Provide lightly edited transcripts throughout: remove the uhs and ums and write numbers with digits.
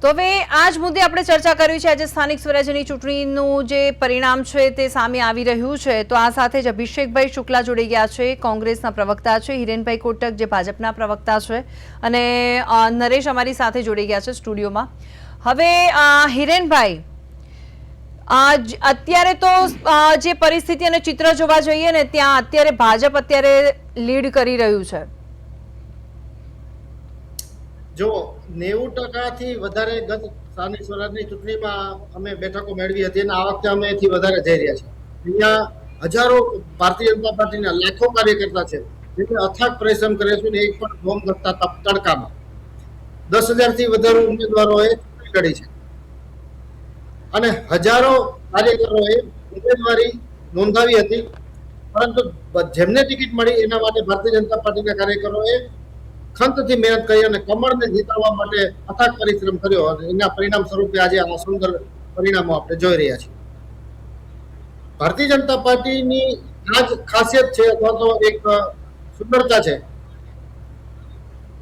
તો હવે આ જ મુદ્દે આપણે ચર્ચા કરી છે। આજે સ્થાનિક સ્વરાજ્યની ચૂંટણીનું જે પરિણામ છે તે સામે આવી રહ્યું છે, તો આ સાથે જ અભિષેકભાઈ શુક્લા જોડાઈ ગયા છે, કોંગ્રેસના પ્રવક્તા છે, હિરેનભાઈ કોટક જે ભાજપના પ્રવક્તા છે, અને નરેશ અમારી સાથે જોડાઈ ગયા છે સ્ટુડિયોમાં। હવે હિરેનભાઈ, અત્યારે તો જે પરિસ્થિતિ અને ચિત્ર જોવા જઈએ ને, ત્યાં અત્યારે ભાજપ અત્યારે લીડ કરી રહ્યું છે। જો 90% થી વધારે ગત સ્થાનિક સ્વરાજની ચૂંટણીમાં અમે બેઠકો મેળવી હતી અને આ વખતે અમે એથી વધારે જઈ રહ્યા છીએ। અહીંયા હજારો ભારતીય જનતા પાર્ટીના લાખો કાર્યકર્તા છે, જેને અથાગ પરિશ્રમ કરે છે ને એક પણ ફોર્મ કરતા તડકામાં 10,000 થી વધારે ઉમેદવારોએ ચૂંટણી લડી છે અને હજારો કાર્યકરોએ ઉમેદવારી નોંધાવી હતી, પરંતુ જેમને ટિકિટ મળી એના માટે ભારતીય જનતા પાર્ટીના કાર્યકરોએ ખંતથી મહેનત કરી અને કમળને જીતાડવા માટે અથાગ પરિશ્રમ કર્યો અને એના પરિણામ સ્વરૂપે આજે આ સુંદર પરિણામો આપણે જોઈ રહ્યા છીએ। ભારતીય જનતા પાર્ટીની આ જ ખાસિયત છે અથવા તો એક સુંદરતા છે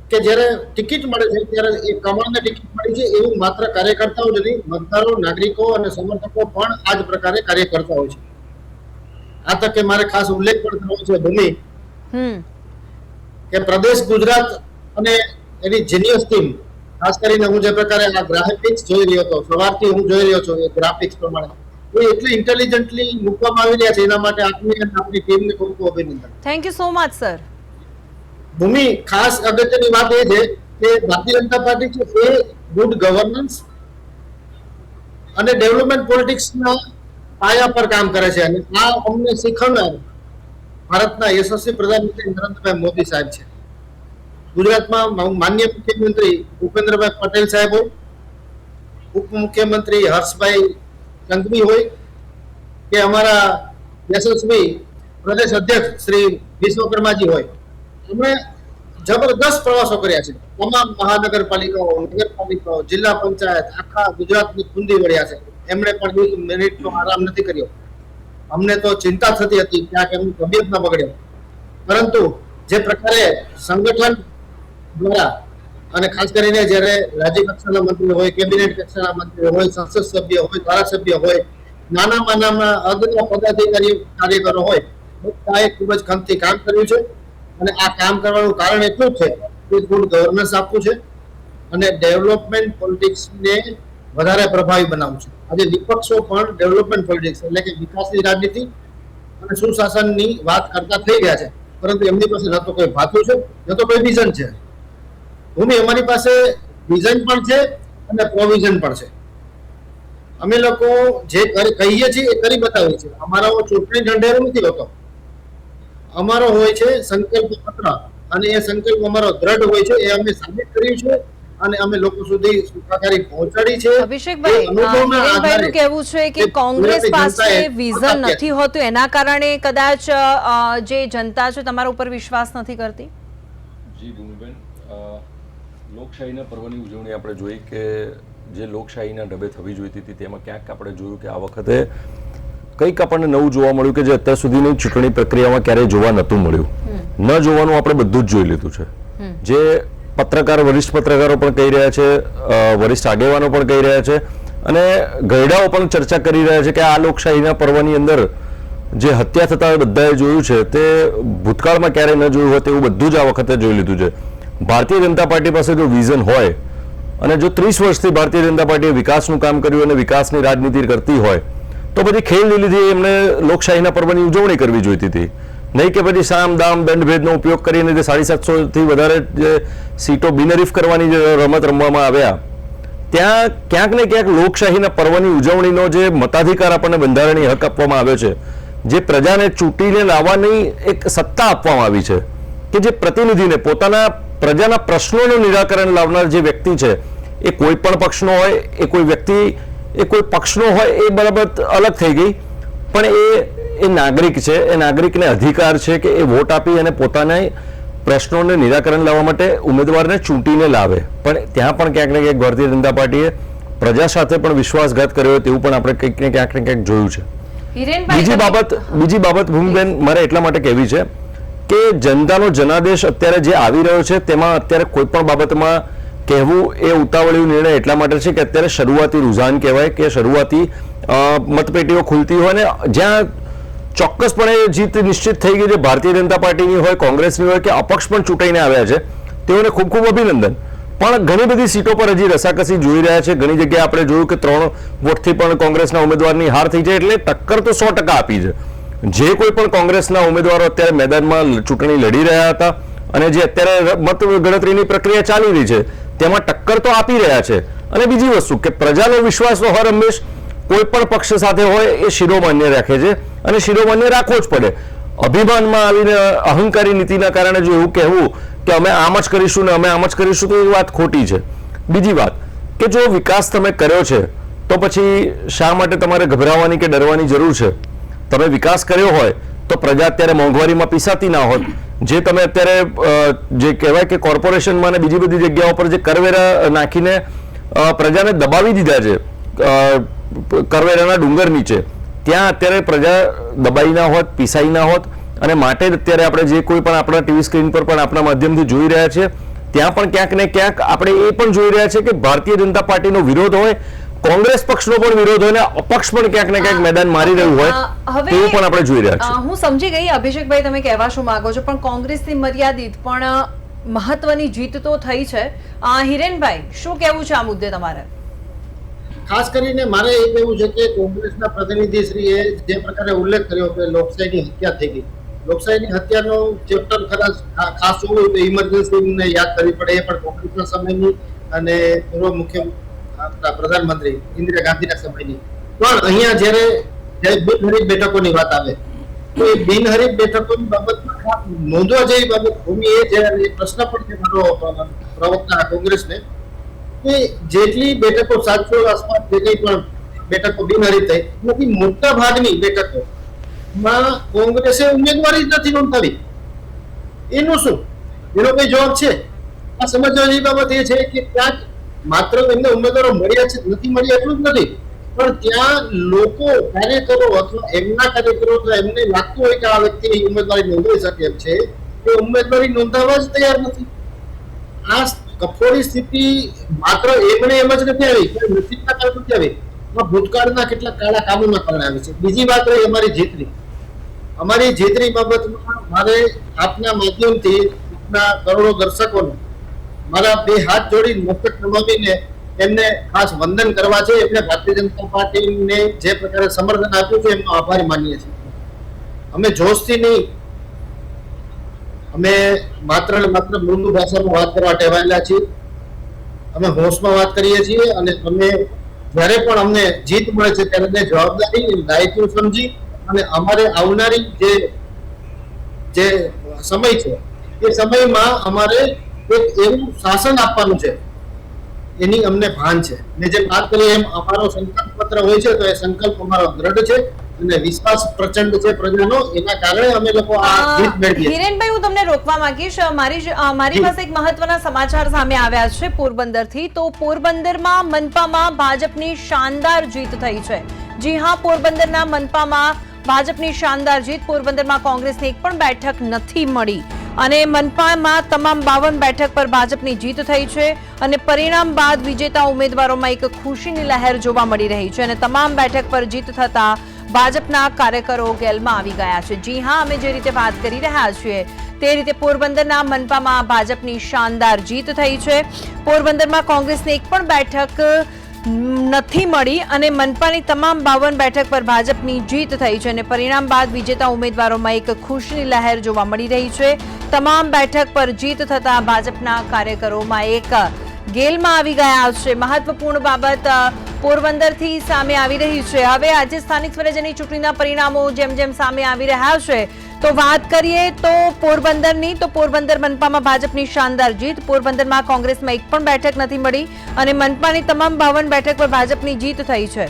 કે જ્યારે ટિકિટ મળે છે ત્યારે એ કમળને ટિકિટ મળી છે એવું માત્ર કાર્યકર્તાઓ જ નહીં, મતદારો, નાગરિકો અને સમર્થકો પણ આ જ પ્રકારે કાર્ય કરતા હોય છે। આ તકે મારે ખાસ ઉલ્લેખ પણ કરવો છે ભૂમિ કે પ્રદેશ ગુજરાત અને એની જીનિયસ ટીમ, ખાસ કરીને હું જે પ્રકારે આ ગ્રાફિક્સ જોઈ રહ્યો હતો, સવારથી હું જોઈ રહ્યો છું એ ગ્રાફિક્સ પ્રમાણે, એ એટલી ઇન્ટેલિજન્ટલી મૂકવામાં આવી રહ્યા છે, એના માટે આપની ટીમને ખૂબ ખૂબ અભિનંદન। Thank you so much sir. Bhoomi, ખાસ અગત્યની વાત એ છે કે ભારતીય જનતા પાર્ટી છે એ ગુડ ગવર્નન્સ અને ડેવલપમેન્ટ પોલિટિક્સના પાયા પર કામ કરે છે અને આ અમને શીખવનાર ભારતના યશસ્વી પ્રધાનમંત્રી નરેન્દ્રભાઈ મોદી સાહેબ છે। ગુજરાતમાં માનનીય મુખ્યમંત્રી ભૂપેન્દ્રભાઈ પટેલ સાહેબ હોય, ઉપમુખ્યમંત્રી હર્ષભાઈ સંઘવી હોય કે અમારા યશસ્વી પ્રદેશ અધ્યક્ષ શ્રી વિશ્વકર્માજી હોય, એમણે જબરદસ્ત પ્રવાસો કર્યા છે। તમામ મહાનગરપાલિકાઓ, નગરપાલિકાઓ, જિલ્લા પંચાયત આખા ગુજરાતની કુંડી વળ્યા છે। એમણે પણ 20 મિનિટનો આરામ નથી કર્યો। અમને તો ચિંતા થતી હતી ક્યાંક એમની તબિયત ના બગડે, પરંતુ જે પ્રકારે સંગઠન દ્વારા અને ખાસ કરીને જ્યારે રાજ્ય કક્ષાના મંત્રી હોય, કેબિનેટ કક્ષાના મંત્રી હોય, સંસદ સભ્ય હોય, ધારાસભ્ય હોય, નાના અગ્રણી પદાધિકારી કાર્યકરો હોય, બધાએ ખૂબ જ ખંતથી કામ કર્યું છે અને આ કામ કરવાનું કારણ એટલું જ છે કે ગુડ ગવર્નન્સ આપવું છે અને ડેવલપમેન્ટ પોલિટિક્સને વધારે પ્રભાવી બનાવવું છે। આજે વિપક્ષો પણ ડેવલપમેન્ટ પોલિટિક્સ એટલે કે વિકાસની રાજનીતિ અને સુશાસનની વાત કરતા થઈ ગયા છે, પરંતુ એમની પાસે ન તો કોઈ ભાથું છે ન તો કોઈ વિઝન છે। ભૂમિ, અમારી પાસે વિઝન પણ છે અને પ્રોવિઝન પણ છે। અમે લોકો જે કહીએ છીએ એ કરી બતાવીએ છીએ। અમારો ચૂંટણી ઢંઢેરો નથી હોતો, અમારો હોય છે સંકલ્પ પત્ર અને એ સંકલ્પ અમારો દ્રઢ હોય છે, એ અમે સાબિત કર્યું છે અને અમે લોકો સુધી સુખાકારી પહોંચાડી છે। અભિષેકભાઈ, હિરેનભાઈનું કહેવું છે કે કોંગ્રેસ પાસે વિઝન નથી હોતું, એના કારણે કદાચ જે જનતા છે તમારા ઉપર વિશ્વાસ નથી કરતી। જી ભૂમિબેન, લોકશાહીના પર્વની ઉજવણી આપણે જોઈ કે જે લોકશાહીના ઢબે થવી જોઈતી હતી તેમાં ક્યાંક આપણે જોયું કે આ વખતે કંઈક આપણને નવું જોવા મળ્યું કે જે અત્યાર સુધીની ચૂંટણી પ્રક્રિયામાં ક્યારેય જોવા નહોતું મળ્યું। ન જોવાનું આપણે બધું જ જોઈ લીધું છે। જે પત્રકારો, વરિષ્ઠ પત્રકારો પણ કહી રહ્યા છે, વરિષ્ઠ આગેવાનો પણ કહી રહ્યા છે અને ગયડાઓ પણ ચર્ચા કરી રહ્યા છે કે આ લોકશાહીના પર્વની અંદર જે હત્યા થતા હોય બધાએ જોયું છે તે ભૂતકાળમાં ક્યારેય ન જોયું હોય તેવું બધું જ આ વખતે જોઈ લીધું છે। ભારતીય જનતા પાર્ટી પાસે જો વિઝન હોય અને જો 30 વર્ષથી ભારતીય જનતા પાર્ટીએ વિકાસનું કામ કર્યું અને વિકાસની રાજનીતિ કરતી હોય તો પછી ખેલ લીધી એમને લોકશાહીના પર્વની ઉજવણી કરવી જોઈતી હતી, નહીં કે પછી સામ દામ દંડ ભેદનો ઉપયોગ કરીને જે 750 થી વધારે જે સીટો બિનહરીફ કરવાની જે રમત રમવામાં આવ્યા, ત્યાં ક્યાંક ને ક્યાંક લોકશાહીના પર્વની ઉજવણીનો જે મતાધિકાર આપણને બંધારણીય હક આપવામાં આવ્યો છે, જે પ્રજાને ચૂંટીને લાવવાની એક સત્તા આપવામાં આવી છે કે જે પ્રતિનિધિને પોતાના પ્રજાના પ્રશ્નોનું નિરાકરણ લાવનાર જે વ્યક્તિ છે એ કોઈ પણ પક્ષનો હોય, એ કોઈ વ્યક્તિ એ કોઈ પક્ષનો હોય એ બરાબર અલગ થઈ ગઈ, પણ એ નાગરિક છે, એ નાગરિકને અધિકાર છે કે એ વોટ આપી અને પોતાના પ્રશ્નોને નિરાકરણ લાવવા માટે ઉમેદવારને ચૂંટીને લાવે। પણ ત્યાં પણ ક્યાંક ને ક્યાંક ભારતીય જનતા પાર્ટીએ પ્રજા સાથે પણ વિશ્વાસઘાત કર્યો તેવું પણ આપણે કંઈક ને ક્યાંક જોયું છે। બીજી બાબત ભૂમિબેન મારે એટલા માટે કહેવી છે કે જનતાનો જનાદેશ અત્યારે જે આવી રહ્યો છે તેમાં અત્યારે કોઈ પણ બાબતમાં કહેવું એ ઉતાવળિયો નિર્ણય એટલા માટે છે કે અત્યારે શરૂઆતી રુઝાન કહેવાય કે શરૂઆતી મતપેટીઓ ખુલતી હોય ને જ્યાં ચોક્કસપણે જીત નિશ્ચિત થઈ ગઈ છે, ભારતીય જનતા પાર્ટીની હોય, કોંગ્રેસની હોય કે અપક્ષ પણ ચૂંટાઈને આવ્યા છે, તેઓને ખૂબ ખૂબ અભિનંદન. પણ ઘણી બધી સીટો પર હજી રસાકસી જોઈ રહ્યા છે. ઘણી જગ્યાએ આપણે જોયું કે 3 વોટથી પણ કોંગ્રેસના ઉમેદવારની હાર થઈ છે. એટલે ટક્કર તો 100% આપી છે. જે કોઈ પણ કોંગ્રેસના ઉમેદવારો અત્યારે મેદાનમાં ચૂંટણી લડી રહ્યા હતા અને જે અત્યારે મત ગણતરીની પ્રક્રિયા ચાલી રહી છે તેમાં ટક્કર તો આપી રહ્યા છે. અને બીજી વસ્તુ કે પ્રજાનો વિશ્વાસ તો હર હંમેશ કોઈ પણ પક્ષ સાથે હોય એ શિરોમાન્ય રાખે છે અને શિરોમાન્ય રાખવો જ પડે. અભિમાનમાં આવીને અહંકારી નીતિના કારણે જો એવું કહેવું કે અમે આમ જ કરીશું ને અમે આમ જ કરીશું તો એ વાત ખોટી છે. બીજી વાત કે જો વિકાસ તમે કર્યો છે તો પછી શા માટે તમારે ગભરાવાની કે ડરવાની જરૂર છે? તમે વિકાસ કર્યો હોય તો પ્રજા અત્યારે મોંઘવારીમાં પીસાતી ના હોત. જે તમે અત્યારે જે કહેવાય કે કોર્પોરેશનમાં અને બીજી બધી જગ્યાઓ પર જે કરવેરા નાખીને પ્રજાને દબાવી દીધા છે કરવેરાના ડુંગર નીચે, ત્યાં અત્યારે પ્રજા દબાઈ ના હોત, પીસાઈ ના હોત. અને માટે જ અત્યારે આપણે જે કોઈ પણ આપણા ટીવી સ્ક્રીન પર પણ આપણા માધ્યમથી જોઈ રહ્યા છે ત્યાં પણ ક્યાંક ને ક્યાંક આપણે એ પણ જોઈ રહ્યા છે કે ભારતીય જનતા પાર્ટીનો વિરોધ હોય, કોંગ્રેસ પક્ષનો પણ વિરોધ હોય ને અપક્ષ પણ ક્યાંક ને ક્યાંક મેદાન મારી રહ્યું હોય તેવું પણ આપણે જોઈ રહ્યા છીએ. હું સમજી ગઈ અભિષેકભાઈ તમે કહેવા શું માંગો છો, પણ કોંગ્રેસની મર્યાદિત પણ મહત્વની જીત તો થઈ છે. હિરેનભાઈ શું કહેવું છે આ મુદ્દે તમારે? ખાસ કરીને મારે એ કહેવું છે કે કોંગ્રેસના પ્રતિનિધિશ્રીએ જે પ્રકારે ઉલ્લેખ કર્યો કે લોકશાહીની હત્યા થઈ ગઈ, લોકશાહીની હત્યાનો ચેપ્ટર ખાસ જોવું હોય તો ઇમરજન્સીને યાદ કરવી પડે. એ પણ કોંગ્રેસના સમયની અને પૂર્વ મુખ્ય પ્રધાનમંત્રી ઇન્દિરા ગાંધીના સમયની. પણ અહીંયા જ્યારે બિનહરીફ બેઠકોની વાત આવે તો એ બિનહરીફ બેઠકોની બાબતમાં નોંધવા જેવી બાબત ભૂમિ એ છે, પ્રશ્ન પણ છે મારો પ્રવક્તા કોંગ્રેસને, કે જેટલી બેઠકો 700 આસપાસ જે કંઈ પણ બેઠકો બિનહરીફ થઈ એમાંથી મોટા ભાગની બેઠકોમાં કોંગ્રેસે ઉમેદવારી જ નથી નોંધાવી. એનું શું? એનો કઈ જવાબ છે? આ સમજવા જેવી બાબત એ છે કે ક્યાંક માત્ર એમને ઉમેદવારો મળ્યા છે, નથી મળ્યા એટલું જ નથી, પણ ત્યાં લોકો કાર્યકરો અથવા એમના કાર્યકરો એમને લાગતું હોય કે આ વ્યક્તિ ઉમેદવારી નોંધાવી શકે એમ છે, એ ઉમેદવારી નોંધાવવા જ તૈયાર નથી. આ કફોડી સ્થિતિ માત્ર એમને એમ જ નથી આવી, નસીબના કારણે નથી આવી, ભૂતકાળના કેટલાક કાળા કામોના કારણે આવી છે. બીજી વાત રહી અમારી જીતની બાબતમાં મારે આપના માધ્યમથી આપના કરોડો દર્શકોને મારા 2 હાથ જોડી મસ્તક નમાવીને એમને ખાસ વંદન કરવા છે. એટલે ભારતીય જનતા પાર્ટીને જે પ્રકારે સમર્થન આપ્યું છે એમનો આભાર માનીએ છીએ. અમે જોશથી નહીં, અમે માત્ર ને માત્ર મૃદુ ભાષામાં વાત કરવા ટેવાયેલા છીએ. અમે હોશમાં વાત કરીએ છીએ અને અમે જ્યારે પણ અમને જીત મળે છે ત્યારે જવાબદારી દાયિત્વ સમજી અને અમારે આવનારી જે સમય છે એ સમયમાં અમારે એક એવું શાસન આપવાનું છે એની અમને ભાન છે. મેં જેમ વાત કરી એમ અમારો સંકલ્પ પત્ર હોય છે તો એ સંકલ્પ અમારો દ્રઢ છે અને વિશ્વાસ પ્રચંડ છે પ્રજાનો, એના કારણે અમે લોકો આ જીત મેળવીએ. હિરેનભાઈ હું તમને રોકવા માંગીશ, મારી પાસે એક મહત્વના સમાચાર સામે આવ્યા છે પોરબંદરથી. તો પોરબંદરમાં મનપામાં ભાજપની શાનદાર જીત થઈ છે. જી હા, પોરબંદરના મનપામાં ભાજપની શાનદાર જીત. પોરબંદરમાં કોંગ્રેસને એક પણ બેઠક નથી મળી અને મનપામાં તમામ 52 બેઠક પર ભાજપની જીત થઈ છે અને પરિણામ બાદ વિજેતા ઉમેદવારોમાં એક ખુશીની લહેર જોવા મળી રહી છે અને તમામ બેઠક પર જીત થતા ભાજપના કાર્યકરો ગેલમાં આવી ગયા છે. જી હા, અમે જે રીતે વાત કરી રહ્યા છીએ તે રીતે પોરબંદરના મનપામાં ભાજપની શાનદાર જીત થઈ છે. પોરબંદરમાં કોંગ્રેસને એક પણ બેઠક નથી મળી અને મનપાની તમામ 52 બેઠક પર ભાજપની જીત થઈ છે અને પરિણામ બાદ વિજેતા ઉમેદવારોમાં એક ખુશીની લહેર જોવા મળી રહી છે. તમામ બેઠક પર જીત થતા ભાજપના કાર્યકરોમાં એક ગેલમાં આવી ગયા છે. મહત્વપૂર્ણ બાબત પોરબંદરથી સામે આવી રહી છે. હવે આજે સ્થાનિક સ્વરાજ્યની ચૂંટણીના પરિણામો જેમ જેમ સામે આવી રહ્યા છે તો વાત કરીએ તો પોરબંદરની, તો પોરબંદર મનપામાં ભાજપની શાનદાર જીત. પોરબંદરમાં કોંગ્રેસમાં એક પણ બેઠક નથી મળી અને મનપાની તમામ 52 બેઠક પર ભાજપની જીત થઈ છે.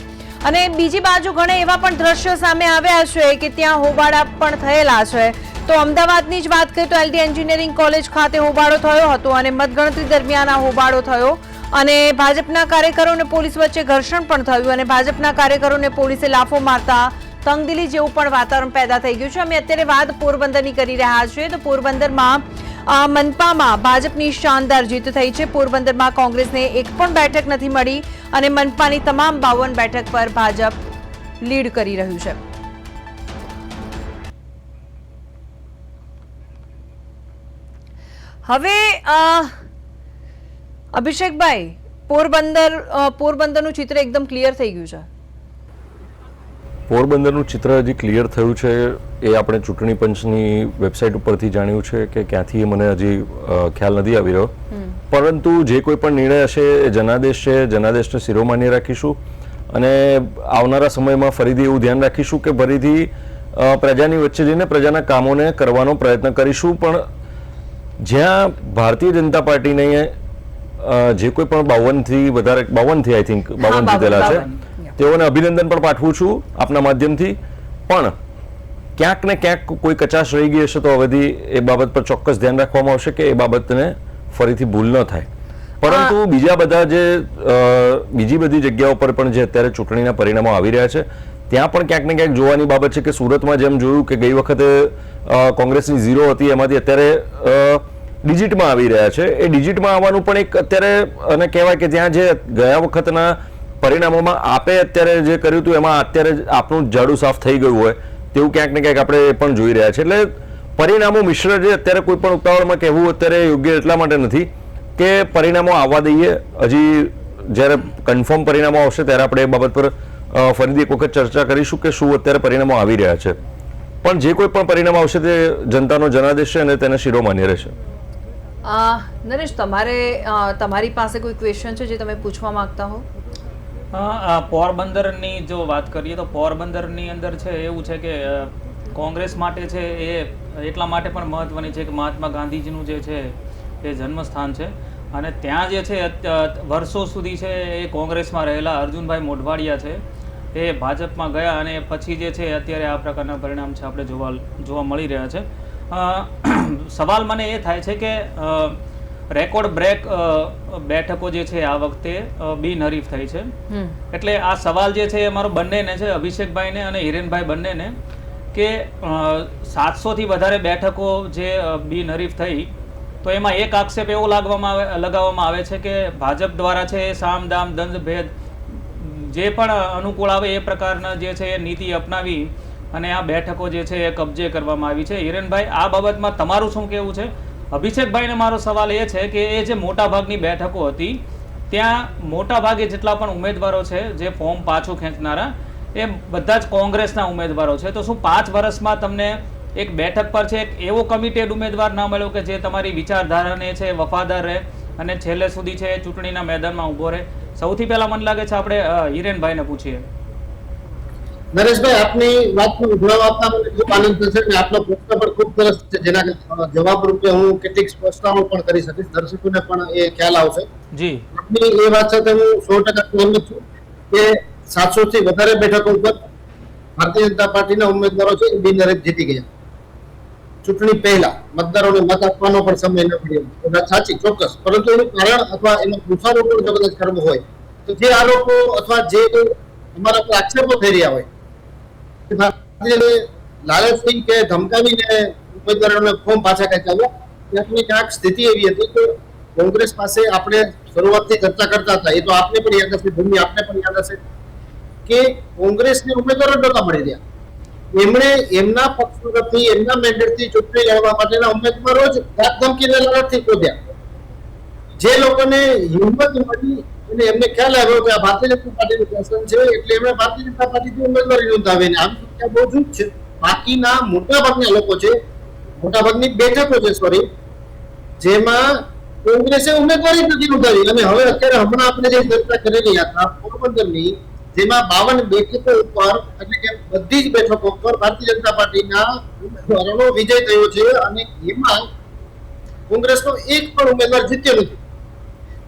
અને બીજી બાજુ ઘણા એવા પણ દ્રશ્યો સામે આવ્યા છે કે ત્યાં હોબાળા પણ થયેલા છે. તો અમદાવાદની જ વાત કરીએ તો LD એન્જિનિયરિંગ કોલેજ ખાતે હોબાળો થયો હતો અને મતગણતરી દરમિયાન આ હોબાળો થયો અને ભાજપના કાર્યકરો અને પોલીસ વચ્ચે ઘર્ષણ પણ થયું અને ભાજપના કાર્યકરોને પોલીસે લાફો મારતા તંગદિલી જેવું પણ વાતાવરણ પેદા થઈ ગયું છે. અમે અત્યારે વાત પોરબંદરની કરી રહ્યા છીએ. તો પોરબંદરમાં મનપામાં ભાજપની શાનદાર જીત થઈ છે. પોરબંદરમાં કોંગ્રેસને એક પણ બેઠક નથી મળી અને મનપાની તમામ 52 બેઠક પર ભાજપ લીડ કરી રહ્યું છે. હવે અભિષેકભાઈ, પોરબંદરનું ચિત્ર એકદમ ક્લિયર થઈ ગયું છે. પોરબંદરનું ચિત્ર હજી ક્લિયર થયું છે એ આપણે ચૂંટણી પંચની વેબસાઇટ ઉપરથી જાણ્યું છે કે ક્યાંથી મને હજી ખ્યાલ નથી આવી રહ્યો. પરંતુ જે કોઈ પણ નિર્ણય હશે એ જનાદેશ છે, જનાદેશને શિરોમાન્ય રાખીશું અને આવનારા સમયમાં ફરીથી એવું ધ્યાન રાખીશું કે ફરીથી પ્રજાની વચ્ચે જઈને પ્રજાના કામોને કરવાનો પ્રયત્ન કરીશું. પણ જ્યાં ભારતીય જનતા પાર્ટીને જે કોઈ પણ 52 આઈ થિંક 52 જીતેલા છે, તેઓને અભિનંદન પણ પાઠવું છું આપના માધ્યમથી. પણ ક્યાંક ને ક્યાંક કોઈ કચાશ રહી ગઈ હશે તો હવેથી એ બાબત પર ચોક્કસ ધ્યાન રાખવામાં આવશે કે એ બાબતને ફરીથી ભૂલ ન થાય. પરંતુ બીજા બધા જે બીજી બધી જગ્યાઓ પર પણ જે અત્યારે ચૂંટણીના પરિણામો આવી રહ્યા છે ત્યાં પણ ક્યાંક ને ક્યાંક જોવાની બાબત છે કે સુરતમાં જેમ જોયું કે ગઈ વખતે કોંગ્રેસની 0 હતી એમાંથી અત્યારે ડિજિટમાં આવી રહ્યા છે. એ ડિજિટમાં આવવાનું પણ એક અત્યારે અને કહેવાય કે ત્યાં જે ગયા વખતના પરિણામોમાં આપે અત્યારે જે કર્યું હતું એમાં અત્યારે આપનું જાડું સાફ થઈ ગયું હોય તેવું ક્યાંક ને ક્યાંક આપણે એ પણ જોઈ રહ્યા છે. એટલે પરિણામો મિશ્ર છે. અત્યારે કોઈ પણ ઉતાવળમાં કહેવું અત્યારે યોગ્ય એટલા માટે નથી કે પરિણામો આવવા દઈએ. હજી જ્યારે કન્ફર્મ પરિણામો આવશે ત્યારે આપણે એ બાબત પર ફરીથી એક વખત ચર્ચા કરીશું કે શું અત્યારે પરિણામો આવી રહ્યા છે. પણ જે કોઈ પણ પરિણામ આવશે તે જનતાનો જનાદેશ છે અને તેને શિરોમાન્ય રહેશે. નરેશ, તમારી પાસે કોઈ ક્વેશ્ચન છે જે તમે પૂછવા માંગતા હો? પોરબંદરની જો વાત કરીએ તો પોરબંદરની અંદર છે એવું છે કે કોંગ્રેસ માટે છે એ એટલા માટે પણ મહત્વની છે કે મહાત્મા ગાંધીજીનું જે છે એ જન્મસ્થાન છે અને ત્યાં જે છે વર્ષો સુધી છે એ કોંગ્રેસમાં રહેલા અર્જુનભાઈ મોઢવાડિયા છે એ ભાજપમાં ગયા અને પછી જે છે અત્યારે આ પ્રકારના પરિણામ છે આપણે જોવા મળી રહ્યા છે. સવાલ મને એ થાય છે કે રેકોર્ડ બ્રેક બેઠકો જે છે આ વખતે બિનહરીફ થઈ છે. એટલે આ સવાલ જે છે એ મારો બંનેને છે, અભિષેકભાઈને અને હિરેનભાઈ બંનેને, કે 700 થી વધારે બેઠકો જે બિનહરીફ થઈ તો એમાં એક આક્ષેપ એવો લગાવવામાં આવે છે કે ભાજપ દ્વારા છે સામ દામ દંડ ભેદ જે પણ અનુકૂળ આવે એ પ્રકારના જે છે એ નીતિ અપનાવી અને આ બેઠકો જે છે એ કબજે કરવામાં આવી છે. હિરેનભાઈ, આ બાબતમાં તમારું શું કહેવું છે? અભિષેકભાઈને મારો સવાલ એ છે કે એ જે મોટાભાગની બેઠકો હતી ત્યાં મોટાભાગે જેટલા પણ ઉમેદવારો છે જે ફોર્મ પાછું ખેંચનારા એ બધા જ કોંગ્રેસના ઉમેદવારો છે. તો શું 5 વર્ષમાં તમને એક બેઠક પર છે એક એવો કમિટેડ ઉમેદવાર ના મળ્યો કે જે તમારી વિચારધારાને છે વફાદાર રહે અને છેલ્લે સુધી છે ચૂંટણીના મેદાનમાં ઊભો રહે? સૌથી પહેલા મને લાગે છે આપણે હિરેનભાઈને પૂછીએ. નરેશભાઈ, આપની વાતનો જવાબ આપતા મને ખૂબ આનંદ થશે અને આપનો પ્રશ્ન પણ ખૂબ સરસ છે, જેના જવાબ રૂપે હું કેટલીક સ્પષ્ટતાઓ પણ કરી શકીશ, દર્શકોને પણ એ ખ્યાલ આવશે. જી, આપની એ વાત સાથે હું 100% સહમત છું કે 700 થી વધારે બેઠકો ઉપર ભારતીય જનતા પાર્ટીના ઉમેદવારો છે એ બિનહરીફ જીતી ગયા. ચૂંટણી પહેલા મતદારોને મત આપવાનો પણ સમય ન મળ્યો. એ વાત સાચી, ચોક્કસ. પરંતુ એનું કારણ અથવા એનો દોષારોપણ જો કદાચ કરવો હોય તો જે આરોપો અથવા જે અમારા પર આક્ષેપો થઈ રહ્યા હોય, લાલચથી કે ધમકાવીને ઉમેદવારોને ફોર્મ પાછા ખેંચાવ્યા, ત્યાંની ક્યાંક સ્થિતિ એવી હતી કે કોંગ્રેસ પાસે આપણે શરૂઆતથી ચર્ચા કરતા હતા, એ તો આપને પણ યાદ હશે, ભૂમિ આપને પણ યાદ હશે, કે કોંગ્રેસને ઉમેદવારો નહોતા મળી રહ્યા. એમણે એમના પક્ષ તરફથી એમના મેન્ડેટથી ચૂંટણી લડવા માટેના ઉમેદવારો જ ધમકીને લડતથી શોધ્યા. જે લોકોને હિંમત મળી અને એમને ખ્યાલ આવ્યો કે આ ભારતીય જનતા પાર્ટીનું શાસન છે એટલે એમણે ભારતીય જનતા પાર્ટીથી ઉમેદવારી નોંધાવીને આમ સંખ્યા બહુ જૂથ છે. બાકીના મોટાભાગના લોકો છે, મોટાભાગની બેઠકો છે જેમાં કોંગ્રેસે ઉમેદવારી નથી નોંધાવી. અને હવે અત્યારે હમણાં આપણે જે ચર્ચા કરી રહ્યા હતા પોરબંદરની, જેમાં 52 બેઠકો ઉપર એટલે કે બધી જ બેઠકો ઉપર ભારતીય જનતા પાર્ટીના ઉમેદવારોનો વિજય થયો છે અને એમાં કોંગ્રેસનો એક પણ ઉમેદવાર જીત્યો નથી.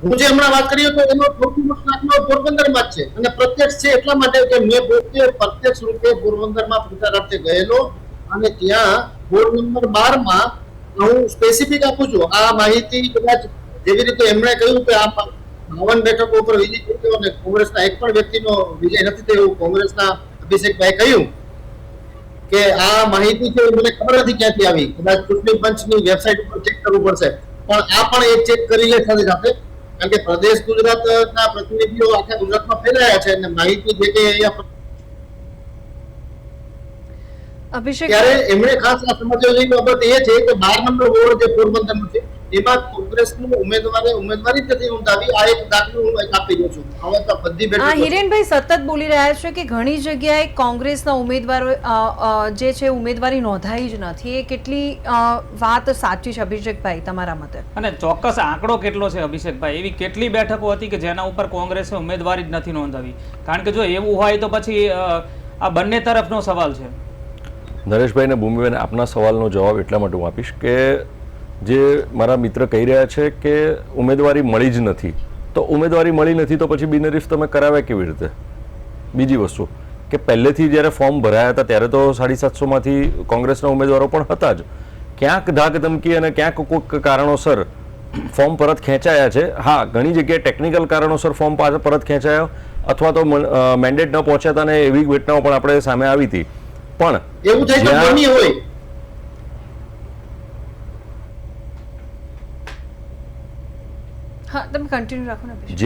હું જે હમણાં વાત કરી તો એનો સૌથી મોટો દાખલો પોરબંદરમાં જ છે અને પ્રત્યક્ષ છે એટલા માટે કે મેં પોતે પ્રત્યક્ષ રૂપે પોરબંદરમાં પ્રચારાર્થે ગયેલો અને ત્યાં બોર્ડ નંબર 12 માં હું સ્પેસિફિક આપું છું આ માહિતી. કદાચ જેવી રીતે એમણે કહ્યું કે આ 52 બેઠકો ઉપર વિજય થયો અને કોંગ્રેસના એક પણ વ્યક્તિનો વિજય નથી થયો એવું કોંગ્રેસના અભિષેકભાઈ કહ્યું, કે આ માહિતી છે એ મને ખબર નથી ક્યાંથી આવી, કદાચ ચૂંટણી પંચની વેબસાઇટ ઉપર ચેક કરવું પડશે, પણ આ પણ એ ચેક કરી લે સાથે સાથે, કારણ કે પ્રદેશ ગુજરાતના પ્રતિનિધિઓ આખા ગુજરાતમાં ફેલાયા છે અને માહિતી જે કે અહીંયા અભિષેક ત્યારે એમણે ખાસ આ સમજવા જેવી બાબત એ છે કે 12 નંબર વોર્ડ જે પોરબંદરનું છે એમાં કોંગ્રેસનું ઉમેદવારી જ નથી નોંધાવી. આ એક દાખલો હું આપી દઉં છું. હવે તો બધી આ બેઠકો હિરેનભાઈ સતત બોલી રહ્યા છે કે ઘણી જગ્યાએ કોંગ્રેસના ઉમેદવારો જે છે ઉમેદવારી નોંધાઈ જ નથી. એ કેટલી વાત સાચી છે અભિષેકભાઈ તમારા મતે? અને ચોક્કસ આંકડો કેટલો છે અભિષેકભાઈ? એવી કેટલી બેઠકો હતી કે જેના ઉપર કોંગ્રેસે ઉમેદવારી જ નથી નોંધાવી? કારણ કે જો એવું હોય તો પછી આ બંને તરફનો સવાલ છે. નરેશભાઈ અને ભૂમિબેન, આપના સવાલનો જવાબ એટલા માટે હું આપીશ કે જે મારા મિત્ર કહી રહ્યા છે કે ઉમેદવારી મળી જ નથી, તો ઉમેદવારી મળી નથી તો પછી બિનહરીફ તમે કરાવ્યા કેવી રીતે? બીજી વસ્તુ કે પહેલેથી જ્યારે ફોર્મ ભરાયા હતા ત્યારે તો 750માંથી કોંગ્રેસના ઉમેદવારો પણ હતા જ. ક્યાંક ધાક ધમકી અને ક્યાંક કોઈક કારણોસર ફોર્મ પરત ખેંચાયા છે. હા, ઘણી જગ્યાએ ટેકનિકલ કારણોસર ફોર્મ પરત ખેંચાયા અથવા તો મેન્ડેટ ન પહોંચ્યા હતા અને એવી ઘટનાઓ પણ આપણે સામે આવી હતી. પણ એવું થાય તો બની હોય હા, તમે કન્ટિન્યુ રાખો ને અભિષેક.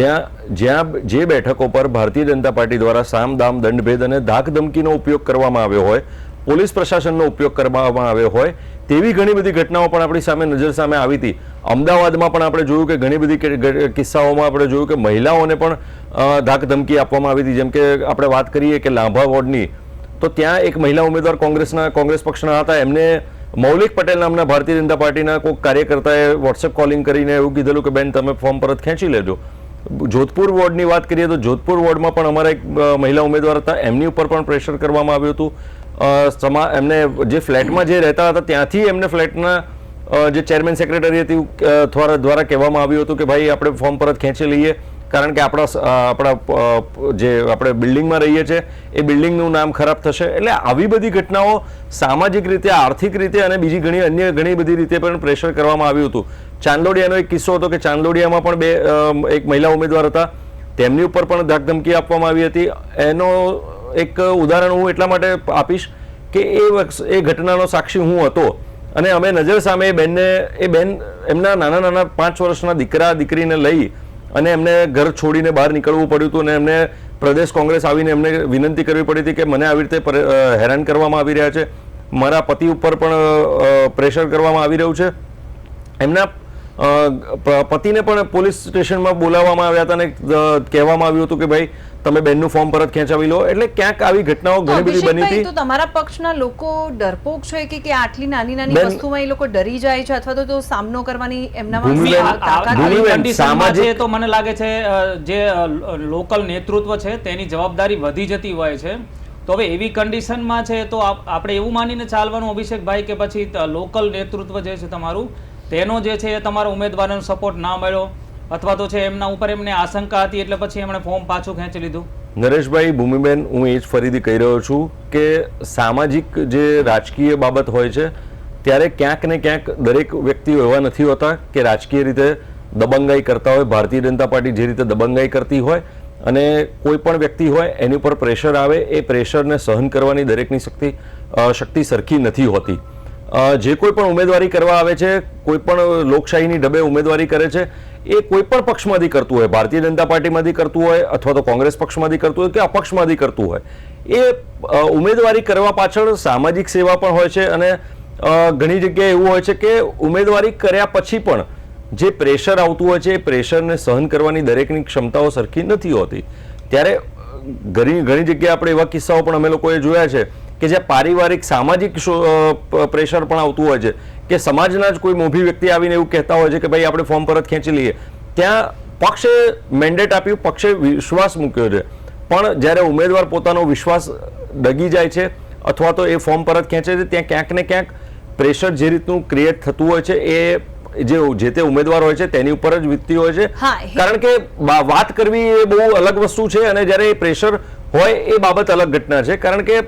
જ્યાં જે બેઠકો પર ભારતીય જનતા પાર્ટી દ્વારા સામ દામ દંડભેદ અને ધાક ધમકીનો ઉપયોગ કરવામાં આવ્યો હોય, પોલીસ પ્રશાસનનો ઉપયોગ કરવામાં આવ્યો હોય, તેવી ઘણી બધી ઘટનાઓ પણ આપણી સામે નજર સામે આવી હતી. અમદાવાદમાં પણ આપણે જોયું કે ઘણી બધી કિસ્સાઓમાં આપણે જોયું કે મહિલાઓને પણ ધાક ધમકી આપવામાં આવી હતી. જેમ કે આપણે વાત કરીએ કે લાંભા વોર્ડની, તો ત્યાં એક મહિલા ઉમેદવાર કોંગ્રેસ પક્ષના હતા. એમને મૌલિક પટેલ નામના ભારતીય જનતા પાર્ટીના કોઈ કાર્યકર્તાએ વોટ્સએપ કોલિંગ કરીને એવું કીધેલું કે બેન તમે ફોર્મ પરત ખેંચી લેજો. જોધપુર વોર્ડની વાત કરીએ તો જોધપુર વોર્ડમાં પણ અમારા એક મહિલા ઉમેદવાર હતા, એમની ઉપર પણ પ્રેશર કરવામાં આવ્યું હતું. એમને જે ફ્લેટમાં જે રહેતા હતા ત્યાંથી એમને ફ્લેટના જે ચેરમેન સેક્રેટરી હતી દ્વારા કહેવામાં આવ્યું હતું કે ભાઈ આપણે ફોર્મ પરત ખેંચી લઈએ, કારણ કે આપણા જે આપણે બિલ્ડિંગમાં રહીએ છીએ એ બિલ્ડિંગનું નામ ખરાબ થશે. એટલે આવી બધી ઘટનાઓ સામાજિક રીતે, આર્થિક રીતે અને બીજી અન્ય ઘણી બધી રીતે પણ પ્રેશર કરવામાં આવ્યું હતું. ચાંદલોડિયાનો એક કિસ્સો હતો કે ચાંદલોડિયામાં પણ એક મહિલા ઉમેદવાર હતા, તેમની ઉપર પણ ધાકધમકી આપવામાં આવી હતી. એનો એક ઉદાહરણ હું એટલા માટે આપીશ કે એ ઘટનાનો સાક્ષી હું હતો અને અમે નજર સામે એ બેન એમના નાના 5 વર્ષના દીકરીને લઈ અને એમને ઘર છોડીને બહાર નીકળવું પડ્યું હતું અને એમને પ્રદેશ કોંગ્રેસ આવીને એમને વિનંતી કરવી પડી હતી કે મને આવી રીતે હેરાન કરવામાં આવી રહ્યા છે, મારા પતિ ઉપર પણ પ્રેશર કરવામાં આવી રહ્યું છે. એમના પતિને પણ પોલીસ સ્ટેશનમાં બોલાવવામાં આવ્યા હતા અને કહેવામાં આવ્યું હતું કે ભાઈ તમે બેનનું ફોર્મ પરત ખેંચાવી લો. એટલે ક્યાંક આવી ઘટનાઓ ઘણી બધી બની હતી. તો તમારા પક્ષના લોકો ડરપોક છે કે આટલી નાની વસ્તુમાં એ લોકો ડરી જાય છે અથવા તો સામનો કરવાની એમનામાં તાકાત છે? તો મને લાગે છે જે લોકલ નેતૃત્વ છે તેની જવાબદારી વધી જતી હોય છે. તો હવે એવી કન્ડિશનમાં છે તો આપણે એવું માનીને ચાલવાનું અભિષેકભાઈ કે પછી લોકલ નેતૃત્વ જે છે તમારું, તેનો જે છે એ તમારા ઉમેદવારનો સપોર્ટ ના મળ્યો અથવા તો છે એમના ઉપર એમને આશંકા હતી એટલે પછી એમણે ફોર્મ પાછું ખેંચી લીધું? નરેશભાઈ, ભૂમિબેન, હું એ જ ફરીથી કહી રહ્યો છું કે સામાજિક જે રાજકીય બાબત હોય છે ત્યારે ક્યાંક ને ક્યાંક દરેક વ્યક્તિઓ એવા નથી હોતા કે રાજકીય રીતે દબંગાઈ કરતા હોય. ભારતીય જનતા પાર્ટી જે રીતે દબંગાઈ કરતી હોય અને કોઈ પણ વ્યક્તિ હોય એની ઉપર પ્રેશર આવે, એ પ્રેશરને સહન કરવાની દરેકની શક્તિ સરખી નથી હોતી. જે કોઈ પણ ઉમેદવારી કરવા આવે છે, કોઈ પણ લોકશાહીની ઢબે ઉમેદવારી કરે છે, એ કોઈ પણ પક્ષમાંથી કરતું હોય, ભારતીય જનતા પાર્ટીમાંથી કરતું હોય અથવા તો કોંગ્રેસ પક્ષમાંથી કરતું હોય કે અપક્ષમાંથી કરતું હોય, એ ઉમેદવારી કરવા પાછળ સામાજિક સેવા પણ હોય છે અને ઘણી જગ્યાએ એવું હોય છે કે ઉમેદવારી કર્યા પછી પણ જે પ્રેશર આવતું હોય છે એ પ્રેશરને સહન કરવાની દરેકની ક્ષમતાઓ સરખી નથી હોતી. ત્યારે ઘણી જગ્યાએ આપણે એવા કિસ્સાઓ પણ અમે લોકોએ જોયા છે કે જ્યાં પારિવારિક સામાજિક પ્રેશર પણ આવતું હોય છે કે સમાજના જ કોઈ મોભી વ્યક્તિ આવીને એવું કહેતા હોય છે કે ભાઈ આપણે ફોર્મ પરત ખેંચી લઈએ. ત્યાં પક્ષે મેન્ડેટ આપ્યું, પક્ષે વિશ્વાસ મૂક્યો છે, પણ જ્યારે ઉમેદવાર પોતાનો વિશ્વાસ ડગી જાય છે અથવા તો એ ફોર્મ પરત ખેંચે છે ત્યાં ક્યાંક ને ક્યાંક પ્રેશર જે રીતનું ક્રિએટ થતું હોય છે એ જે તે ઉમેદવાર હોય છે તેની ઉપર જ વીતતી હોય છે. કારણ કે વાત કરવી એ બહુ અલગ વસ્તુ છે અને જ્યારે એ પ્રેશર હોય એ બાબત અલગ ઘટના છે. કારણ કે